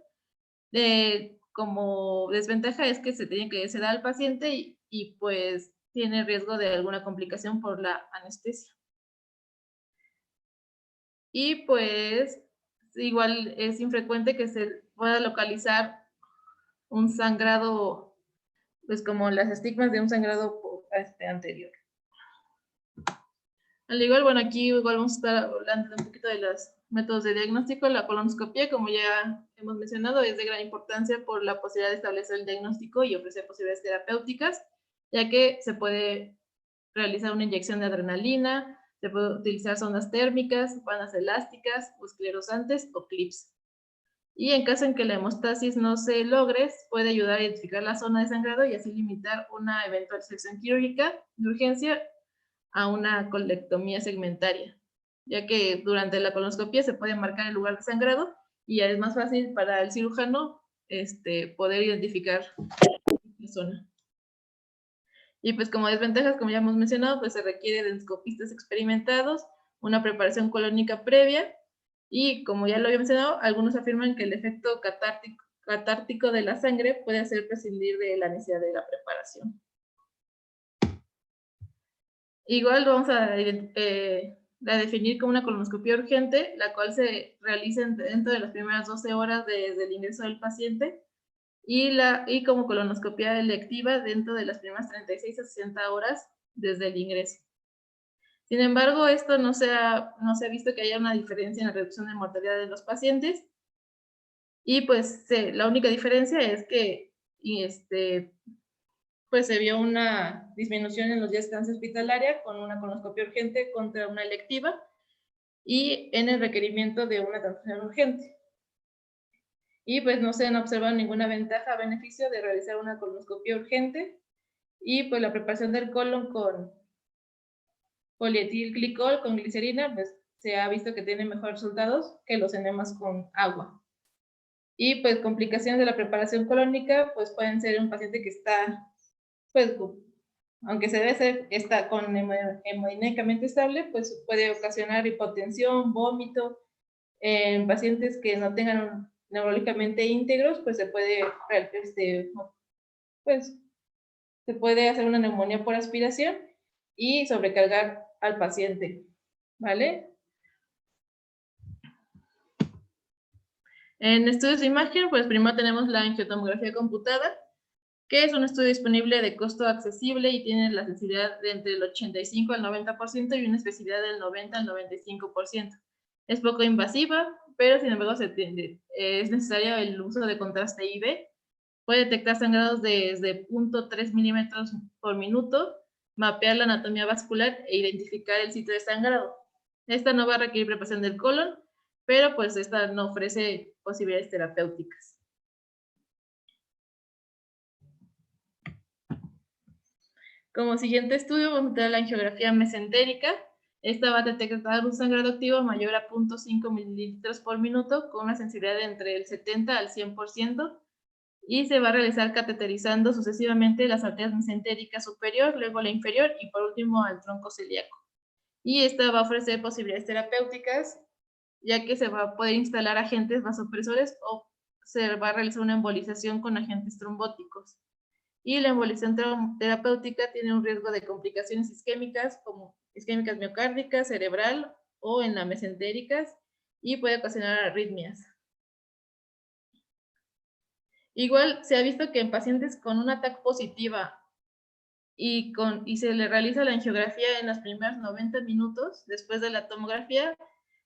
Como desventaja es que se tiene que sedar al paciente y pues tiene riesgo de alguna complicación por la anestesia. Y pues igual es infrecuente que se pueda localizar un sangrado, pues como las estigmas de un sangrado anterior. Al igual, bueno, aquí igual vamos a estar hablando un poquito de las métodos de diagnóstico, la colonoscopia, como ya hemos mencionado, es de gran importancia por la posibilidad de establecer el diagnóstico y ofrecer posibilidades terapéuticas, ya que se puede realizar una inyección de adrenalina, se puede utilizar sondas térmicas, bandas elásticas, o esclerosantes o clips. Y en caso en que la hemostasis no se logre, puede ayudar a identificar la zona de sangrado y así limitar una eventual sección quirúrgica de urgencia a una colectomía segmentaria, ya que durante la colonoscopia se puede marcar el lugar de sangrado y ya es más fácil para el cirujano poder identificar la zona. Y pues como desventajas, como ya hemos mencionado, pues se requiere de endoscopistas experimentados, una preparación colónica previa, y como ya lo había mencionado, algunos afirman que el efecto catártico de la sangre puede hacer prescindir de la necesidad de la preparación. Igual vamos a definir como una colonoscopia urgente, la cual se realiza dentro de las primeras 12 horas desde el ingreso del paciente, y como colonoscopia electiva dentro de las primeras 36 a 60 horas desde el ingreso. Sin embargo, esto no se ha visto que haya una diferencia en la reducción de mortalidad de los pacientes, y pues la única diferencia es que pues se vio una disminución en los días de estancia hospitalaria con una colonoscopia urgente contra una electiva y en el requerimiento de una transfusión urgente. Y pues no se han observado ninguna ventaja o beneficio de realizar una colonoscopia urgente, y pues la preparación del colon con polietilglicol con glicerina, pues se ha visto que tiene mejores resultados que los enemas con agua. Y pues complicaciones de la preparación colónica, pues pueden ser un paciente que está, pues aunque se debe ser, está con hemodinámicamente estable, pues puede ocasionar hipotensión, vómito. En pacientes que no tengan neurológicamente íntegros, pues se puede hacer una neumonía por aspiración y sobrecargar al paciente, ¿vale? En estudios de imagen, pues primero tenemos la angiotomografía computada, que es un estudio disponible de costo accesible y tiene la sensibilidad de entre el 85 al 90% y una especificidad del 90 al 95%. Es poco invasiva, pero sin embargo es necesario el uso de contraste IV. Puede detectar sangrados desde 0.3 milímetros por minuto, mapear la anatomía vascular e identificar el sitio de sangrado. Esta no va a requerir preparación del colon, pero pues esta no ofrece posibilidades terapéuticas. Como siguiente estudio vamos a tener la angiografía mesentérica. Esta va a detectar un sangrado activo mayor a 0.5 mililitros por minuto con una sensibilidad de entre el 70 al 100%, y se va a realizar cateterizando sucesivamente las arterias mesentéricas superior, luego la inferior y por último al tronco celíaco. Y esta va a ofrecer posibilidades terapéuticas, ya que se va a poder instalar agentes vasopresores o se va a realizar una embolización con agentes trombóticos. Y la embolización terapéutica tiene un riesgo de complicaciones isquémicas, como isquémicas miocárdicas, cerebral o en las mesentéricas, y puede ocasionar arritmias. Igual se ha visto que en pacientes con una TAC positiva y se le realiza la angiografía en los primeros 90 minutos después de la tomografía,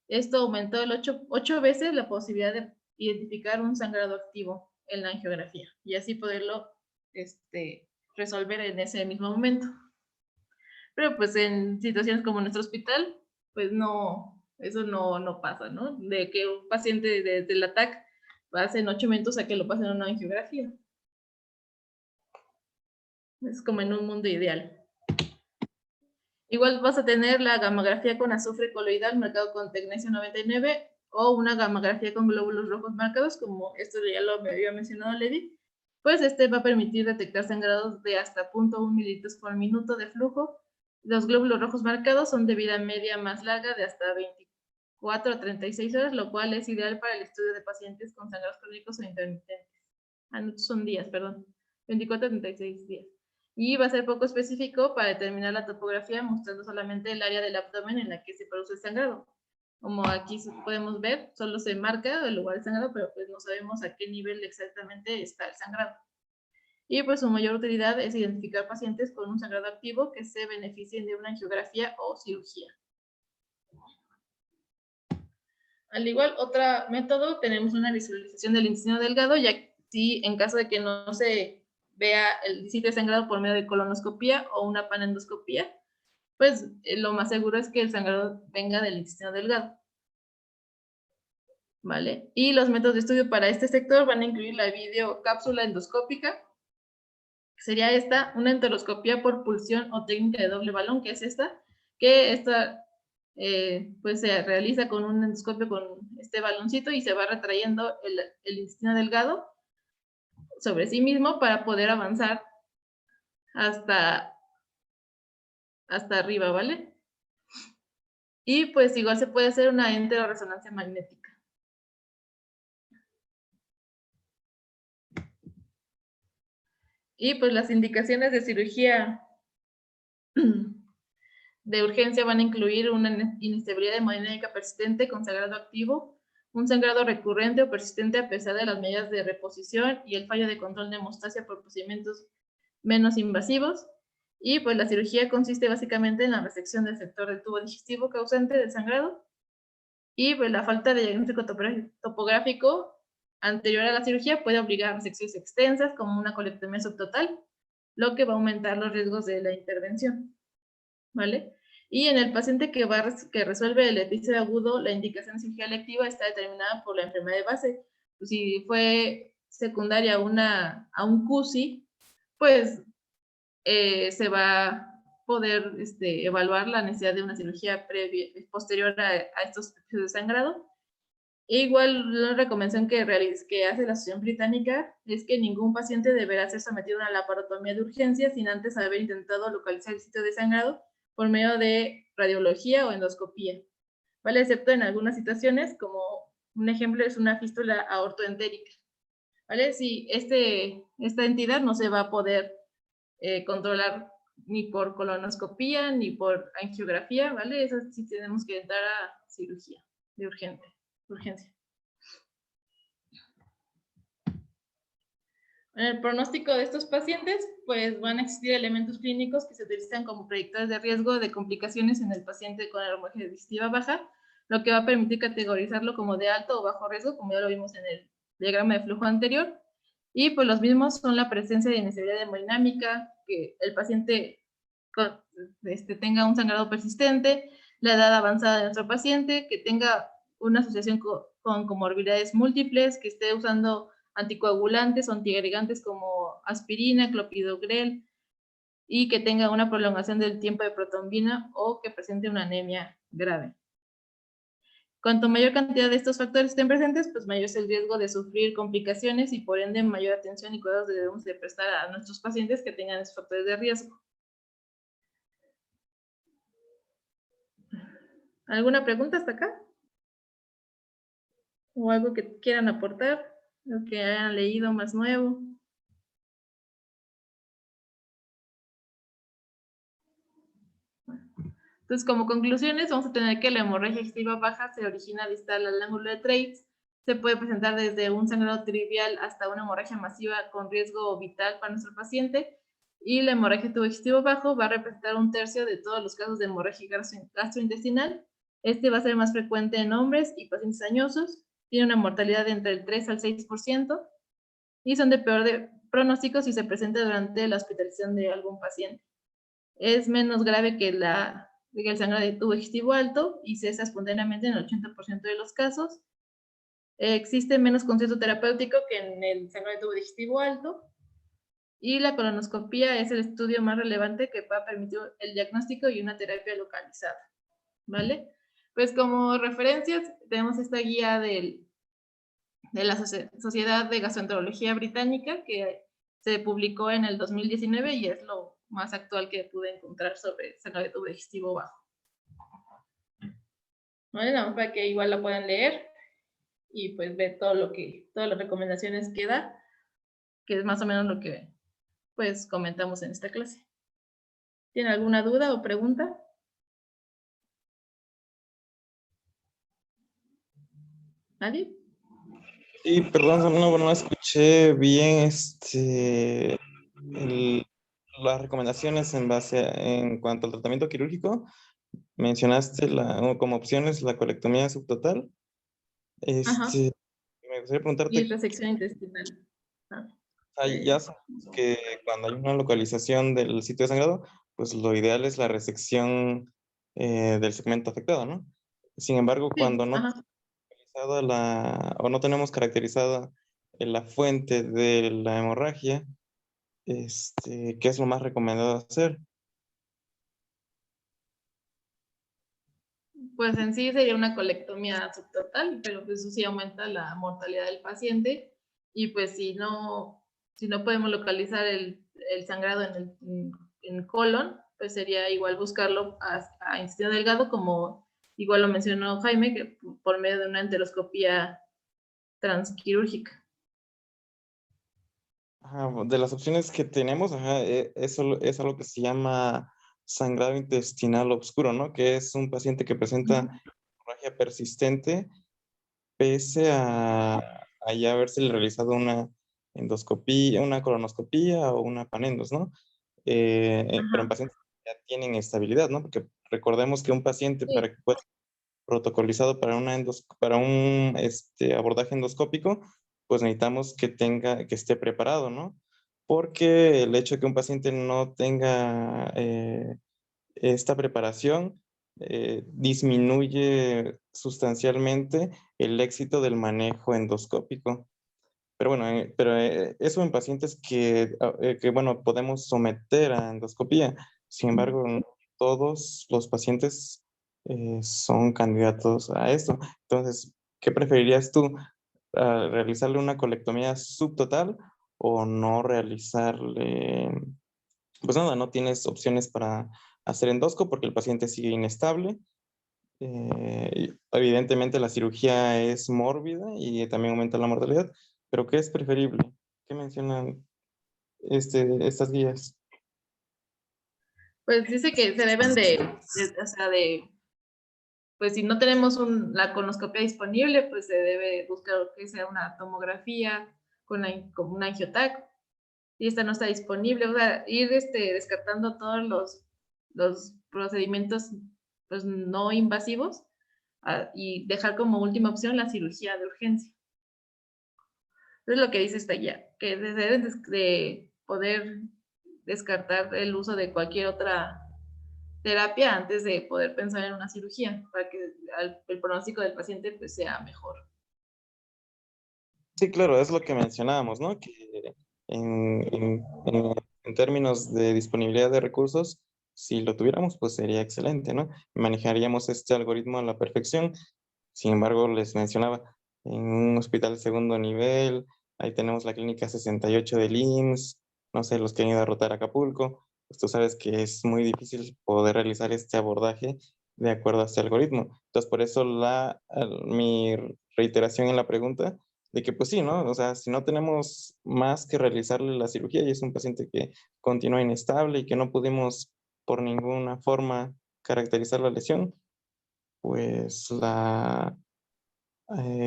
esto aumentó 8 veces la posibilidad de identificar un sangrado activo en la angiografía y así poderlo resolver en ese mismo momento. Pero pues en situaciones como nuestro hospital, pues no, eso no pasa, ¿no? De que un paciente de la TAC pasen 8 minutos a que lo pasen a una angiografía. Es como en un mundo ideal. Igual vas a tener la gamografía con azufre coloidal marcado con tecnecio 99 o una gamografía con glóbulos rojos marcados, como esto ya lo había mencionado Lady. Pues va a permitir detectar sangrados de hasta 0.1 mililitros por minuto de flujo. Los glóbulos rojos marcados son de vida media más larga de hasta 24 a 36 horas, lo cual es ideal para el estudio de pacientes con sangrados crónicos o intermitentes. No, son días, perdón. 24 a 36 días. Y va a ser poco específico para determinar la topografía, mostrando solamente el área del abdomen en la que se produce el sangrado. Como aquí podemos ver, solo se marca el lugar del sangrado, pero pues no sabemos a qué nivel exactamente está el sangrado. Y pues su mayor utilidad es identificar pacientes con un sangrado activo que se beneficien de una angiografía o cirugía. Al igual, otro método, tenemos una visualización del intestino delgado, ya que si en caso de que no se vea el sitio de sangrado por medio de colonoscopía o una panendoscopía, pues lo más seguro es que el sangrado venga del intestino delgado. ¿Vale? Y los métodos de estudio para este sector van a incluir la videocápsula endoscópica, que sería esta, una enteroscopía por pulsión o técnica de doble balón, que es esta, pues se realiza con un endoscopio con este baloncito y se va retrayendo el intestino delgado sobre sí mismo para poder avanzar hasta arriba, ¿vale? Y pues igual se puede hacer una enteroresonancia magnética. Y pues las indicaciones de cirugía de urgencia van a incluir una inestabilidad hemodinámica persistente con sangrado activo, un sangrado recurrente o persistente a pesar de las medidas de reposición y el fallo de control de hemostasia por procedimientos menos invasivos. Y pues la cirugía consiste básicamente en la resección del sector del tubo digestivo causante del sangrado. Y pues la falta de diagnóstico topográfico anterior a la cirugía puede obligar a resecciones extensas como una colectomía subtotal, lo que va a aumentar los riesgos de la intervención. ¿Vale? Y en el paciente que resuelve el episodio agudo, la indicación de cirugía electiva está determinada por la enfermedad de base. Pues si fue secundaria a un CUSI, pues se va a poder evaluar la necesidad de una cirugía posterior a estos episodios de sangrado. E igual la recomendación que hace la Asociación Británica es que ningún paciente deberá ser sometido a una laparotomía de urgencia sin antes haber intentado localizar el sitio de sangrado por medio de radiología o endoscopía, ¿vale? Excepto en algunas situaciones, como un ejemplo es una fístula aortoentérica, ¿vale? Si esta entidad no se va a poder controlar ni por colonoscopía ni por angiografía, ¿vale? Eso sí tenemos que entrar a cirugía de urgencia. En el pronóstico de estos pacientes, pues van a existir elementos clínicos que se utilizan como predictores de riesgo de complicaciones en el paciente con hemorragia digestiva baja, lo que va a permitir categorizarlo como de alto o bajo riesgo, como ya lo vimos en el diagrama de flujo anterior. Y pues los mismos son la presencia de inestabilidad hemodinámica, que el paciente tenga un sangrado persistente, la edad avanzada de nuestro paciente, que tenga una asociación con comorbilidades múltiples, que esté usando anticoagulantes o antiagregantes como aspirina, clopidogrel, y que tenga una prolongación del tiempo de protrombina o que presente una anemia grave. Cuanto mayor cantidad de estos factores estén presentes, pues mayor es el riesgo de sufrir complicaciones y por ende mayor atención y cuidados debemos de prestar a nuestros pacientes que tengan esos factores de riesgo. ¿Alguna pregunta hasta acá? ¿O algo que quieran aportar? Lo que hayan leído más nuevo. Entonces, como conclusiones, vamos a tener que la hemorragia digestiva baja se origina distal al ángulo de Treitz, se puede presentar desde un sangrado trivial hasta una hemorragia masiva con riesgo vital para nuestro paciente, y la hemorragia de tubo digestivo bajo va a representar 1/3 de todos los casos de hemorragia gastrointestinal. Este va a ser más frecuente en hombres y pacientes añosos, tiene una mortalidad de entre el 3 al 6%, y son de peor pronóstico si se presenta durante la hospitalización de algún paciente. Es menos grave que el sangrado de tubo digestivo alto y cesa espontáneamente en el 80% de los casos. Existe menos consenso terapéutico que en el sangrado de tubo digestivo alto. Y la colonoscopía es el estudio más relevante que va a permitir el diagnóstico y una terapia localizada. ¿Vale? Pues como referencias tenemos esta guía de la Sociedad de Gastroenterología Británica que se publicó en el 2019 y es lo más actual que pude encontrar sobre sangrado de tubo digestivo bajo. Bueno, para que igual la puedan leer y pues ver todas las recomendaciones que da, que es más o menos lo que pues comentamos en esta clase. ¿Tienen alguna duda o pregunta? ¿Nadie? Sí, perdón, no escuché bien las recomendaciones en cuanto al tratamiento quirúrgico. Mencionaste como opciones la colectomía subtotal. Ajá. Me gustaría Y preguntarte, resección intestinal. Ah, ya sabes que cuando hay una localización del sitio de sangrado, pues lo ideal es la resección del segmento afectado, ¿no? Sin embargo, sí, cuando no ajá. o no tenemos caracterizada la fuente de la hemorragia, ¿qué es lo más recomendado hacer? Pues en sí sería una colectomía subtotal, pero pues eso sí aumenta la mortalidad del paciente. Y pues si no podemos localizar el sangrado en el colon, pues sería igual buscarlo a intestino delgado, como igual lo mencionó Jaime, que por medio de una enteroscopía transquirúrgica. Ajá, de las opciones que tenemos, eso es algo que se llama sangrado intestinal oscuro, ¿no? Que es un paciente que presenta hemorragia persistente pese a ya haberse realizado una endoscopía, una colonoscopía o una panendos, ¿no? Pero en Ajá. pacientes que ya tienen estabilidad, ¿no? Porque recordemos que un paciente Sí. para que pueda ser protocolizado para para un abordaje endoscópico, pues necesitamos que esté preparado, ¿no? Porque el hecho de que un paciente no tenga esta preparación disminuye sustancialmente el éxito del manejo endoscópico. Pero bueno, eso en pacientes bueno, podemos someter a endoscopía. Sin embargo, no todos los pacientes son candidatos a esto. Entonces, ¿qué preferirías tú? ¿Realizarle una colectomía subtotal o no realizarle? Pues nada, no tienes opciones para hacer endosco porque el paciente sigue inestable. Evidentemente la cirugía es mórbida y también aumenta la mortalidad, pero ¿qué es preferible? ¿Qué mencionan estas guías? Pues dice que se deben o sea, pues si no tenemos la colonoscopia disponible, pues se debe buscar que sea una tomografía con una angiotac. Si esta no está disponible, o sea, ir descartando todos los procedimientos pues no invasivos y dejar como última opción la cirugía de urgencia. Eso es lo que dice esta guía, que se deben de poder descartar el uso de cualquier otra terapia antes de poder pensar en una cirugía, para que el pronóstico del paciente pues sea mejor. Sí, claro, es lo que mencionábamos, ¿no? Que en términos de disponibilidad de recursos, si lo tuviéramos, pues sería excelente, ¿no? Manejaríamos este algoritmo a la perfección. Sin embargo, les mencionaba, en un hospital de segundo nivel, ahí tenemos la clínica 68 del IMSS, no sé, los que han ido a rotar a Acapulco, pues tú sabes que es muy difícil poder realizar este abordaje de acuerdo a este algoritmo. Entonces, por eso mi reiteración en la pregunta de que pues sí, ¿no? O sea, si no tenemos más que realizarle la cirugía y es un paciente que continúa inestable y que no pudimos por ninguna forma caracterizar la lesión, pues la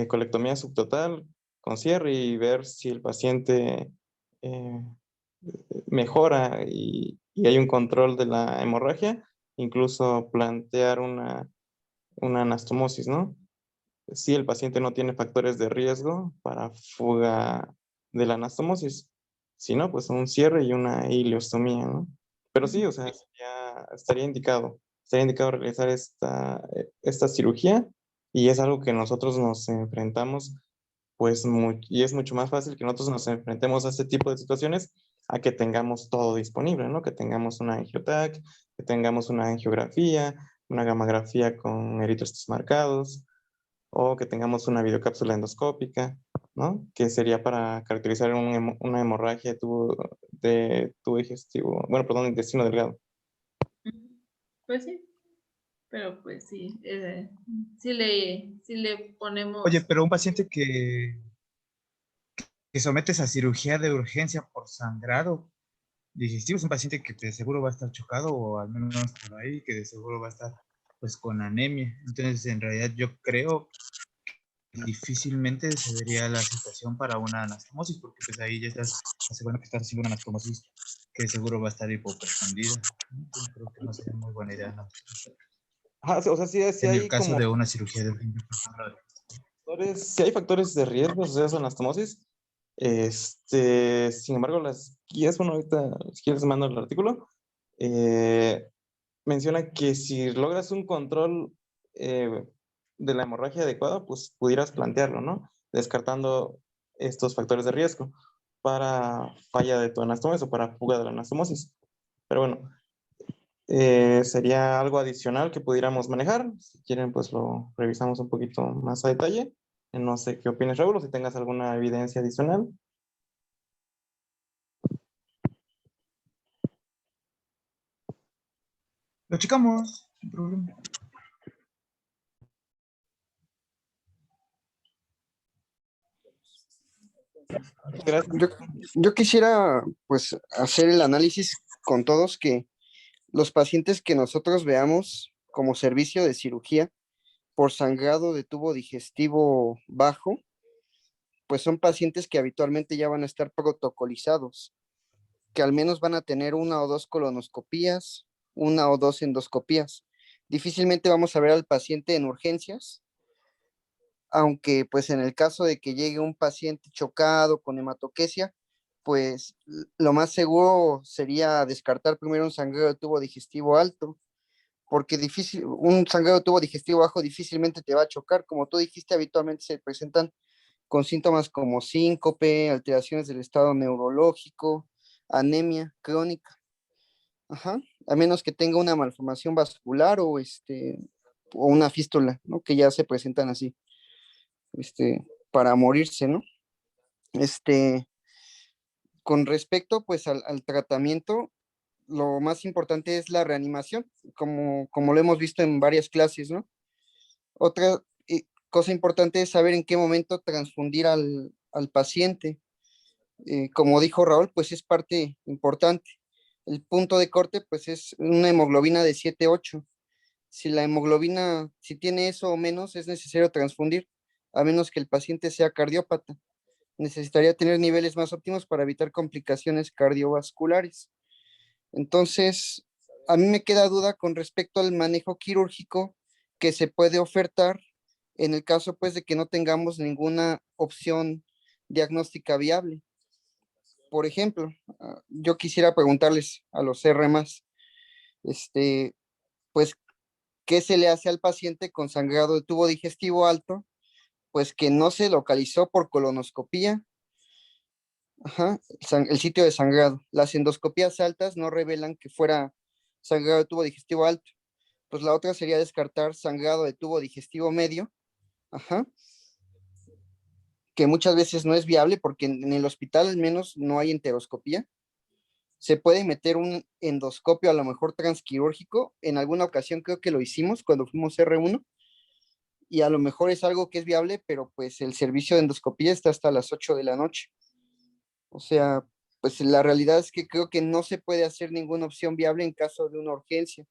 colectomía subtotal con cierre y ver si el paciente eh, mejora y hay un control de la hemorragia, incluso plantear una anastomosis, ¿no? Si el paciente no tiene factores de riesgo para fuga de la anastomosis. Si no, pues un cierre y una ileostomía, ¿no? Pero sí, o sea, estaría indicado realizar esta cirugía y es algo que nosotros nos enfrentamos, pues, y es mucho más fácil que nosotros nos enfrentemos a este tipo de situaciones a que tengamos todo disponible, ¿no? Que tengamos una angiotac, que tengamos una angiografía, una gammagrafía con eritrocitos marcados, o que tengamos una videocápsula endoscópica, ¿no? Que sería para caracterizar una hemorragia de tubo digestivo, bueno, perdón, intestino delgado. Pues sí, pero pues sí, sí le Oye, ponemos. pero un paciente que sometes a cirugía de urgencia por sangrado digestivo es un paciente que de seguro va a estar chocado o al menos por ahí, que de seguro va a estar pues con anemia. Entonces, en realidad yo creo que difícilmente se vería la situación para una anastomosis, porque pues ahí ya estás asegurando que estás haciendo una anastomosis que de seguro va a estar hipoperfundida. Entonces, creo que no sería muy buena idea, ¿no? Ajá, o sea, sí En el hay caso como de una cirugía de urgencia por sangrado. Sí hay factores de riesgo asociados a la anastomosis. Sin embargo, las guías, bueno, ahorita si quieres mando el artículo, menciona que si logras un control de la hemorragia adecuado, pues pudieras plantearlo, ¿no? Descartando estos factores de riesgo para falla de tu anastomosis o para fuga de la anastomosis. Pero bueno, sería algo adicional que pudiéramos manejar. Si quieren, pues lo revisamos un poquito más a detalle. No sé qué opinas, Raúl, o si tengas alguna evidencia adicional. Lo checamos, sin problema. Gracias. Yo quisiera pues hacer el análisis con todos que los pacientes que nosotros veamos como servicio de cirugía por sangrado de tubo digestivo bajo, pues son pacientes que habitualmente ya van a estar protocolizados, que al menos van a tener 1 o 2 colonoscopías, 1 o 2 endoscopías. Difícilmente vamos a ver al paciente en urgencias, aunque pues en el caso de que llegue un paciente chocado con hematoquesia, pues lo más seguro sería descartar primero un sangrado de tubo digestivo alto, porque un sangrado de tubo digestivo bajo difícilmente te va a chocar. Como tú dijiste, habitualmente se presentan con síntomas como síncope, alteraciones del estado neurológico, anemia crónica. Ajá, a menos que tenga una malformación vascular o una fístula, ¿no? Que ya se presentan así, para morirse, ¿no? Con respecto, pues, al tratamiento, lo más importante es la reanimación, como lo hemos visto en varias clases, ¿no? Otra cosa importante es saber en qué momento transfundir al paciente. Como dijo Raúl, pues es parte importante. El punto de corte, pues es una hemoglobina de 7-8. Si la hemoglobina, si tiene eso o menos, es necesario transfundir, a menos que el paciente sea cardiópata. Necesitaría tener niveles más óptimos para evitar complicaciones cardiovasculares. Entonces, a mí me queda duda con respecto al manejo quirúrgico que se puede ofertar en el caso, pues, de que no tengamos ninguna opción diagnóstica viable. Por ejemplo, yo quisiera preguntarles a los R+, pues, ¿qué se le hace al paciente con sangrado de tubo digestivo alto? Pues que no se localizó por colonoscopía. Ajá, el sitio de sangrado. Las endoscopías altas no revelan que fuera sangrado de tubo digestivo alto. Pues la otra sería descartar sangrado de tubo digestivo medio. Ajá. Que muchas veces no es viable porque en el hospital al menos no hay enteroscopía. Se puede meter un endoscopio a lo mejor transquirúrgico. En alguna ocasión creo que lo hicimos cuando fuimos R1 y a lo mejor es algo que es viable, pero pues el servicio de endoscopía está hasta las 8 de la noche. O sea, pues la realidad es que creo que no se puede hacer ninguna opción viable en caso de una urgencia,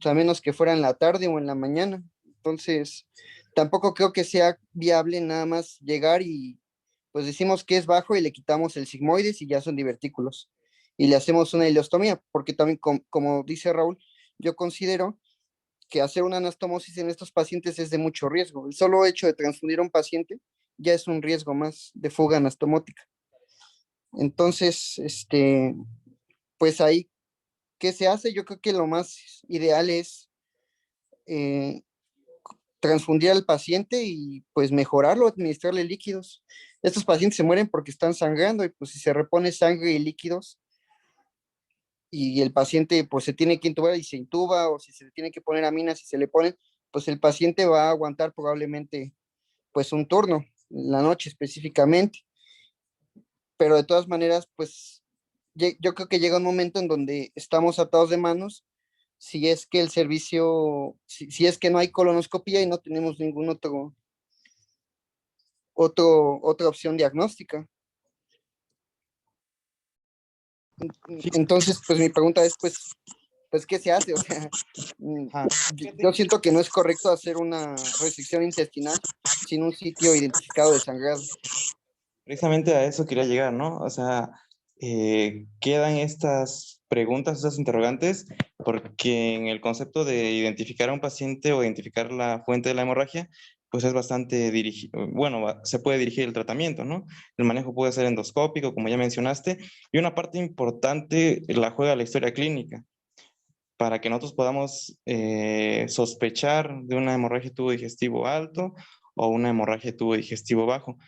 a menos que fuera en la tarde o en la mañana. Entonces, tampoco creo que sea viable nada más llegar y pues decimos que es bajo y le quitamos el sigmoides y ya son divertículos. Y le hacemos una ileostomía, porque también, como dice Raúl, yo considero que hacer una anastomosis en estos pacientes es de mucho riesgo. El solo hecho de transfundir a un paciente ya es un riesgo más de fuga anastomótica. Entonces, pues ahí, ¿qué se hace? Yo creo que lo más ideal es transfundir al paciente y pues mejorarlo, administrarle líquidos. Estos pacientes se mueren porque están sangrando y pues si se repone sangre y líquidos y el paciente pues se tiene que intubar y se intuba o si se tiene que poner aminas y se le ponen, pues el paciente va a aguantar probablemente pues un turno, en la noche específicamente. Pero de todas maneras, pues yo creo que llega un momento en donde estamos atados de manos si es que el servicio, si es que no hay colonoscopía y no tenemos ningún otra opción diagnóstica. Entonces, pues mi pregunta es, pues ¿qué se hace? O sea, yo siento que no es correcto hacer una restricción intestinal sin un sitio identificado de sangrado. Precisamente a eso quería llegar, ¿no? O sea, quedan estas preguntas, estas interrogantes, porque en el concepto de identificar a un paciente o identificar la fuente de la hemorragia, pues es bastante bueno, se puede dirigir el tratamiento, ¿no? El manejo puede ser endoscópico, como ya mencionaste, y una parte importante la juega la historia clínica, para que nosotros podamos sospechar de una hemorragia de tubo digestivo alto o una hemorragia de tubo digestivo bajo.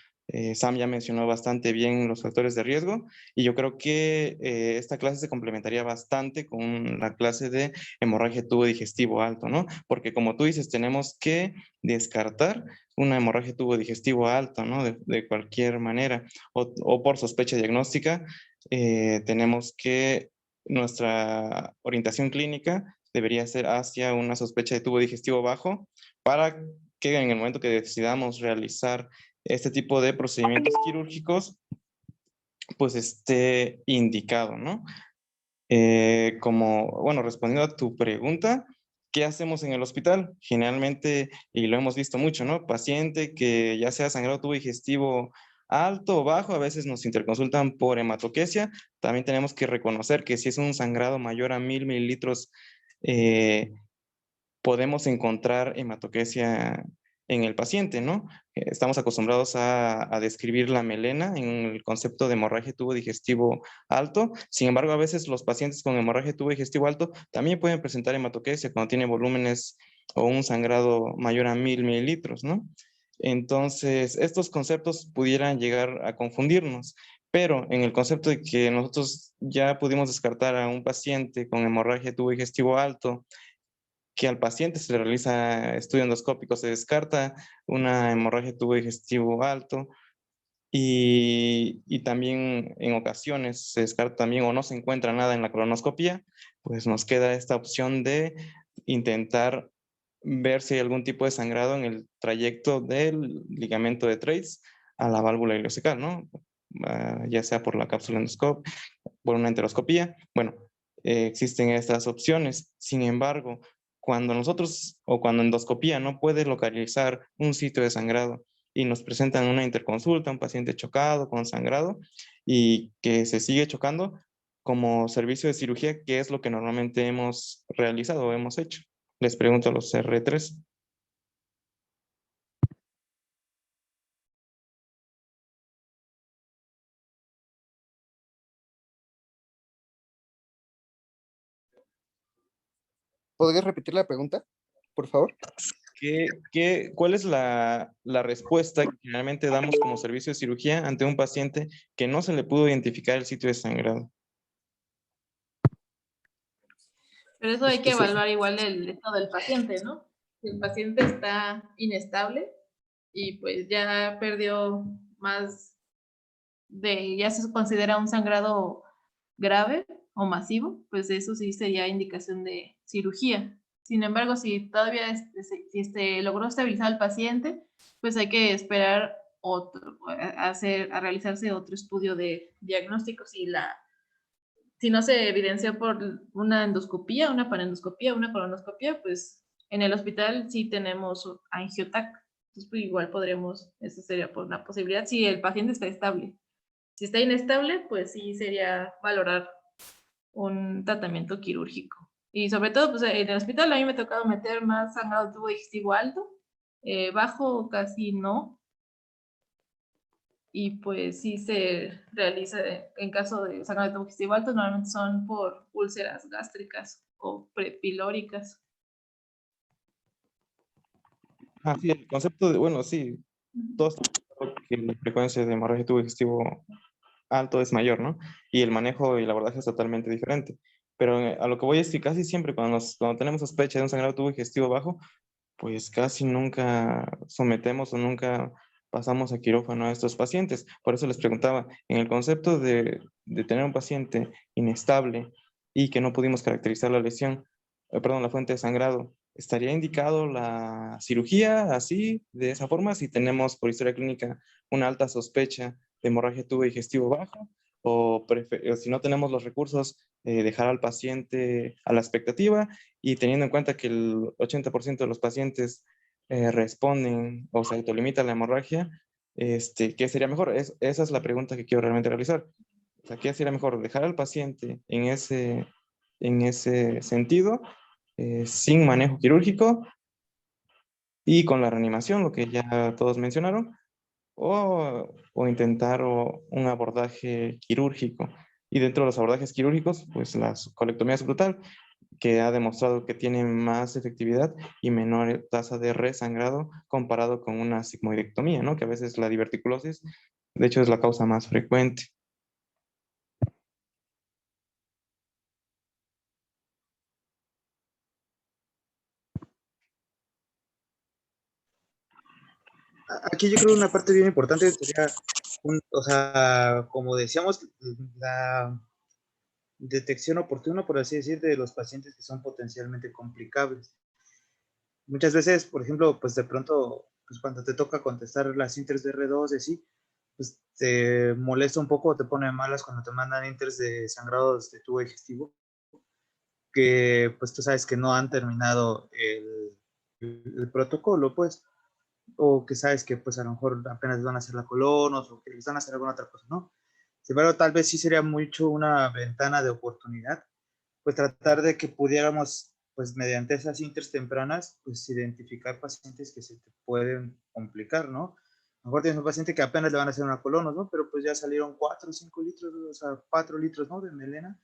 Sam ya mencionó bastante bien los factores de riesgo y yo creo que esta clase se complementaría bastante con la clase de hemorragia de tubo digestivo alto, ¿no? Porque como tú dices, tenemos que descartar una hemorragia de tubo digestivo alto, ¿no? De cualquier manera, o por sospecha diagnóstica, tenemos que nuestra orientación clínica debería ser hacia una sospecha de tubo digestivo bajo para que en el momento que decidamos realizar este tipo de procedimientos quirúrgicos, pues esté indicado, ¿no? Bueno, respondiendo a tu pregunta, ¿qué hacemos en el hospital? Generalmente, y lo hemos visto mucho, ¿no? Paciente que ya sea sangrado tubo digestivo alto o bajo, a veces nos interconsultan por hematoquesia. También tenemos que reconocer que si es un sangrado mayor a 1000 mililitros, podemos encontrar hematoquesia en el paciente, ¿no? Estamos acostumbrados a describir la melena en el concepto de hemorragia de tubo digestivo alto. Sin embargo, a veces los pacientes con hemorragia de tubo digestivo alto también pueden presentar hematoquesia cuando tienen volúmenes o un sangrado mayor a 1000 mililitros, ¿no? Entonces, estos conceptos pudieran llegar a confundirnos, pero en el concepto de que nosotros ya pudimos descartar a un paciente con hemorragia de tubo digestivo alto, que al paciente se le realiza estudio endoscópico, se descarta una hemorragia de tubo digestivo alto y también en ocasiones se descarta también o no se encuentra nada en la colonoscopia, pues nos queda esta opción de intentar ver si hay algún tipo de sangrado en el trayecto del ligamento de Treitz a la válvula ileocecal, ¿no? Ya sea por la cápsula endoscópica, por una enteroscopía. Bueno, existen estas opciones. Sin embargo, cuando nosotros o cuando endoscopía no puede localizar un sitio de sangrado y nos presentan una interconsulta, un paciente chocado con sangrado y que se sigue chocando, como servicio de cirugía, ¿qué es lo que normalmente hemos realizado o hemos hecho? Les pregunto a los R3. ¿Podrías repetir la pregunta, por favor? ¿Cuál es la respuesta que generalmente damos como servicio de cirugía ante un paciente que no se le pudo identificar el sitio de sangrado? Pero eso hay que evaluar igual el estado del paciente, ¿no? Si el paciente está inestable y pues ya perdió más ya se considera un sangrado grave o masivo, pues eso sí sería indicación de cirugía. Sin embargo, si todavía logró estabilizar al paciente, pues hay que esperar a realizarse otro estudio de diagnóstico si no se evidenció por una endoscopía, una panendoscopía, una colonoscopía, pues en el hospital sí tenemos angiotac. Entonces, pues igual esa sería por una posibilidad si el paciente está estable. Si está inestable, pues sí sería valorar un tratamiento quirúrgico. Y sobre todo, pues en el hospital a mí me ha tocado meter más sangrado de tubo digestivo alto, bajo casi no. Y pues sí se realiza en caso de sangrado de tubo digestivo alto, normalmente son por úlceras gástricas o prepilóricas. Sí, el concepto de, bueno, sí, todos que la frecuencia de hemorragia de tubo digestivo alto es mayor, ¿no? Y el manejo y el abordaje es totalmente diferente. Pero a lo que voy es que casi siempre cuando tenemos sospecha de un sangrado de tubo digestivo bajo, pues casi nunca sometemos o nunca pasamos a quirófano a estos pacientes. Por eso les preguntaba, en el concepto de tener un paciente inestable y que no pudimos caracterizar la lesión, perdón, la fuente de sangrado, ¿estaría indicado la cirugía así, de esa forma, si tenemos por historia clínica una alta sospecha de hemorragia de tubo digestivo bajo? O si no tenemos los recursos, dejar al paciente a la expectativa y teniendo en cuenta que el 80% de los pacientes responden o se autolimita la hemorragia, ¿qué sería mejor? Esa es la pregunta que quiero realmente realizar. O sea, ¿qué sería mejor? ¿Dejar al paciente en ese sentido, sin manejo quirúrgico, Y con la reanimación, lo que ya todos mencionaron, o intentar un abordaje quirúrgico. Y dentro de los abordajes quirúrgicos, pues la colectomía brutal, que ha demostrado que tiene más efectividad y menor tasa de resangrado comparado con una sigmoidectomía, ¿no? Que a veces la diverticulosis, de hecho, es la causa más frecuente. Aquí yo creo una parte bien importante sería, o sea, como decíamos, la detección oportuna, por así decir, de los pacientes que son potencialmente complicables. Muchas veces, por ejemplo, pues de pronto, pues cuando te toca contestar las inters de R2 y así, pues te molesta un poco o te pone de malas cuando te mandan inters de sangrados de tubo digestivo, que pues tú sabes que no han terminado el protocolo, pues, o que sabes que pues a lo mejor apenas les van a hacer la colonos o que les van a hacer alguna otra cosa, ¿no? Sin embargo, tal vez sí sería mucho una ventana de oportunidad, pues tratar de que pudiéramos, pues mediante esas inters tempranas, pues identificar pacientes que se te pueden complicar, ¿no? A lo mejor tienes un paciente que apenas le van a hacer una colonos, ¿no? Pero pues ya salieron 4 o 5 litros, o sea, 4 litros, ¿no? De melena.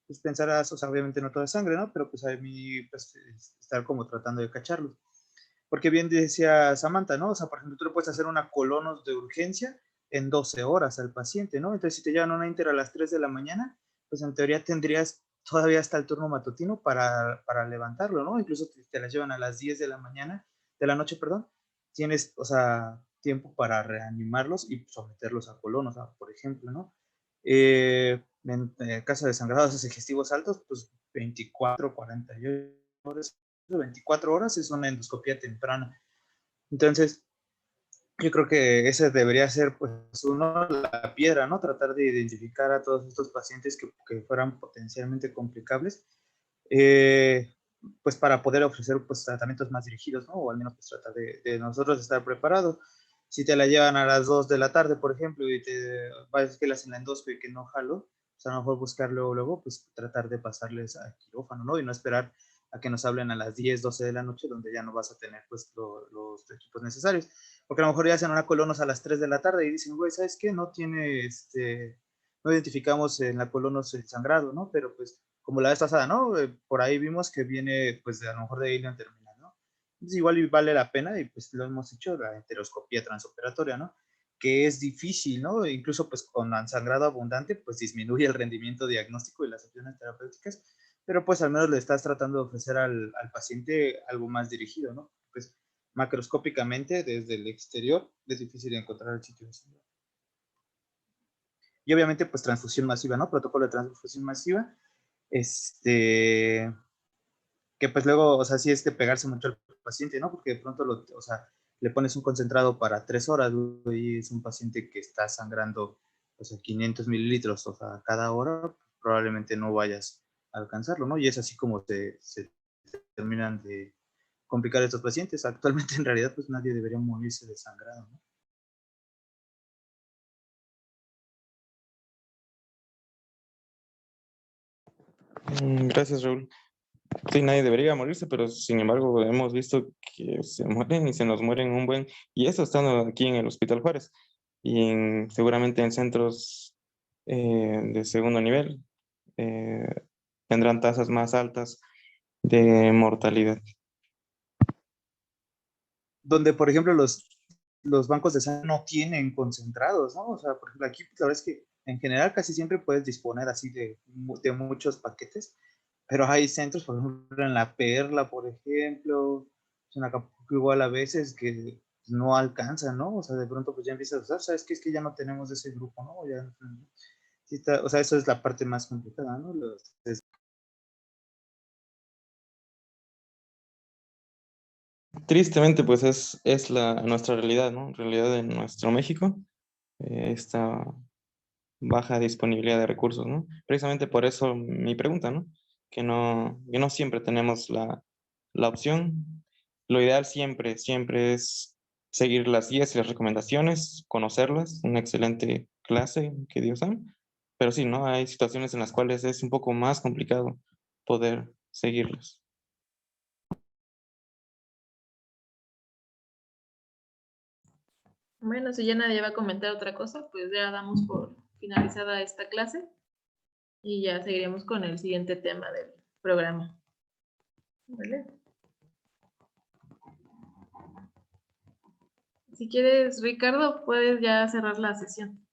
Pues pensarás, o sea, obviamente no toda sangre, ¿no? Pero pues a mí, pues, estar como tratando de cacharlo. Porque bien decía Samantha, ¿no? O sea, por ejemplo, tú le puedes hacer una colonos de urgencia en 12 horas al paciente, ¿no? Entonces, si te llevan una inter a las 3 de la mañana, pues en teoría tendrías todavía hasta el turno matutino para levantarlo, ¿no? Incluso te las llevan a las 10 de la mañana, de la noche, perdón, tienes, o sea, tiempo para reanimarlos y someterlos a colonos, por ejemplo, ¿no? En el caso de sangrados digestivos altos, pues 24, 48 horas, 24 horas es una endoscopía temprana. Entonces, yo creo que ese debería ser, pues, uno, la piedra, ¿no? Tratar de identificar a todos estos pacientes que fueran potencialmente complicables, pues para poder ofrecer, pues, tratamientos más dirigidos, ¿no? O al menos, pues, tratar de nosotros estar preparados. Si te la llevan a las 2 de la tarde, por ejemplo, y te vas que le hacen la endoscopia y que no jalo, pues a lo mejor buscar luego, pues tratar de pasarles a quirófano, ¿no? Y no esperar a que nos hablen a las 10, 12 de la noche, donde ya no vas a tener, pues, los equipos necesarios. Porque a lo mejor ya hacen una colonos a las 3 de la tarde y dicen, güey, ¿sabes qué? No tiene, no identificamos en la colonos el sangrado, ¿no? Pero pues, como la vez pasada, ¿no? Por ahí vimos que viene, pues, a lo mejor de ilion terminal, ¿no? Entonces, igual vale la pena y pues lo hemos hecho, la enteroscopía transoperatoria, ¿no? Que es difícil, ¿no? Incluso, pues, con sangrado abundante, pues, disminuye el rendimiento diagnóstico y las opciones terapéuticas, pero pues al menos le estás tratando de ofrecer al paciente algo más dirigido, ¿no? Pues macroscópicamente desde el exterior es difícil encontrar el sitio de sangrado. Y obviamente pues transfusión masiva, ¿no? Protocolo de transfusión masiva, que pues luego, o sea, sí es que pegarse mucho al paciente, ¿no? Porque de pronto, o sea, le pones un concentrado para 3 horas y es un paciente que está sangrando, pues, a 500 mililitros, o sea, cada hora, probablemente no vayas a alcanzarlo, ¿no? Y es así como se terminan de complicar a estos pacientes. Actualmente, en realidad, pues nadie debería morirse de sangrado, ¿no? Gracias, Raúl. Sí, nadie debería morirse, pero sin embargo hemos visto que se mueren y se nos mueren un buen, y eso estando aquí en el Hospital Juárez y seguramente en centros de segundo nivel eh, tendrán tasas más altas de mortalidad. Donde, por ejemplo, los bancos de sangre no tienen concentrados, ¿no? O sea, por ejemplo, aquí la verdad es que en general casi siempre puedes disponer así de muchos paquetes, pero hay centros, por ejemplo, en La Perla, por ejemplo, en Acapulco igual a veces que no alcanzan, ¿no? O sea, de pronto pues ya empiezas a usar, ¿sabes qué? Es que ya no tenemos ese grupo, ¿no? Ya, sí está, o sea, eso es la parte más complicada, ¿no? Tristemente, pues es nuestra realidad, ¿no? En realidad en nuestro México, esta baja disponibilidad de recursos, ¿no? Precisamente por eso mi pregunta, ¿no? Que no siempre tenemos la opción. Lo ideal siempre es seguir las guías y las recomendaciones, conocerlas, una excelente clase que Dios da. Pero sí, ¿no? Hay situaciones en las cuales es un poco más complicado poder seguirlas. Bueno, si ya nadie va a comentar otra cosa, pues ya damos por finalizada esta clase y ya seguiremos con el siguiente tema del programa. ¿Vale? Si quieres, Ricardo, puedes ya cerrar la sesión.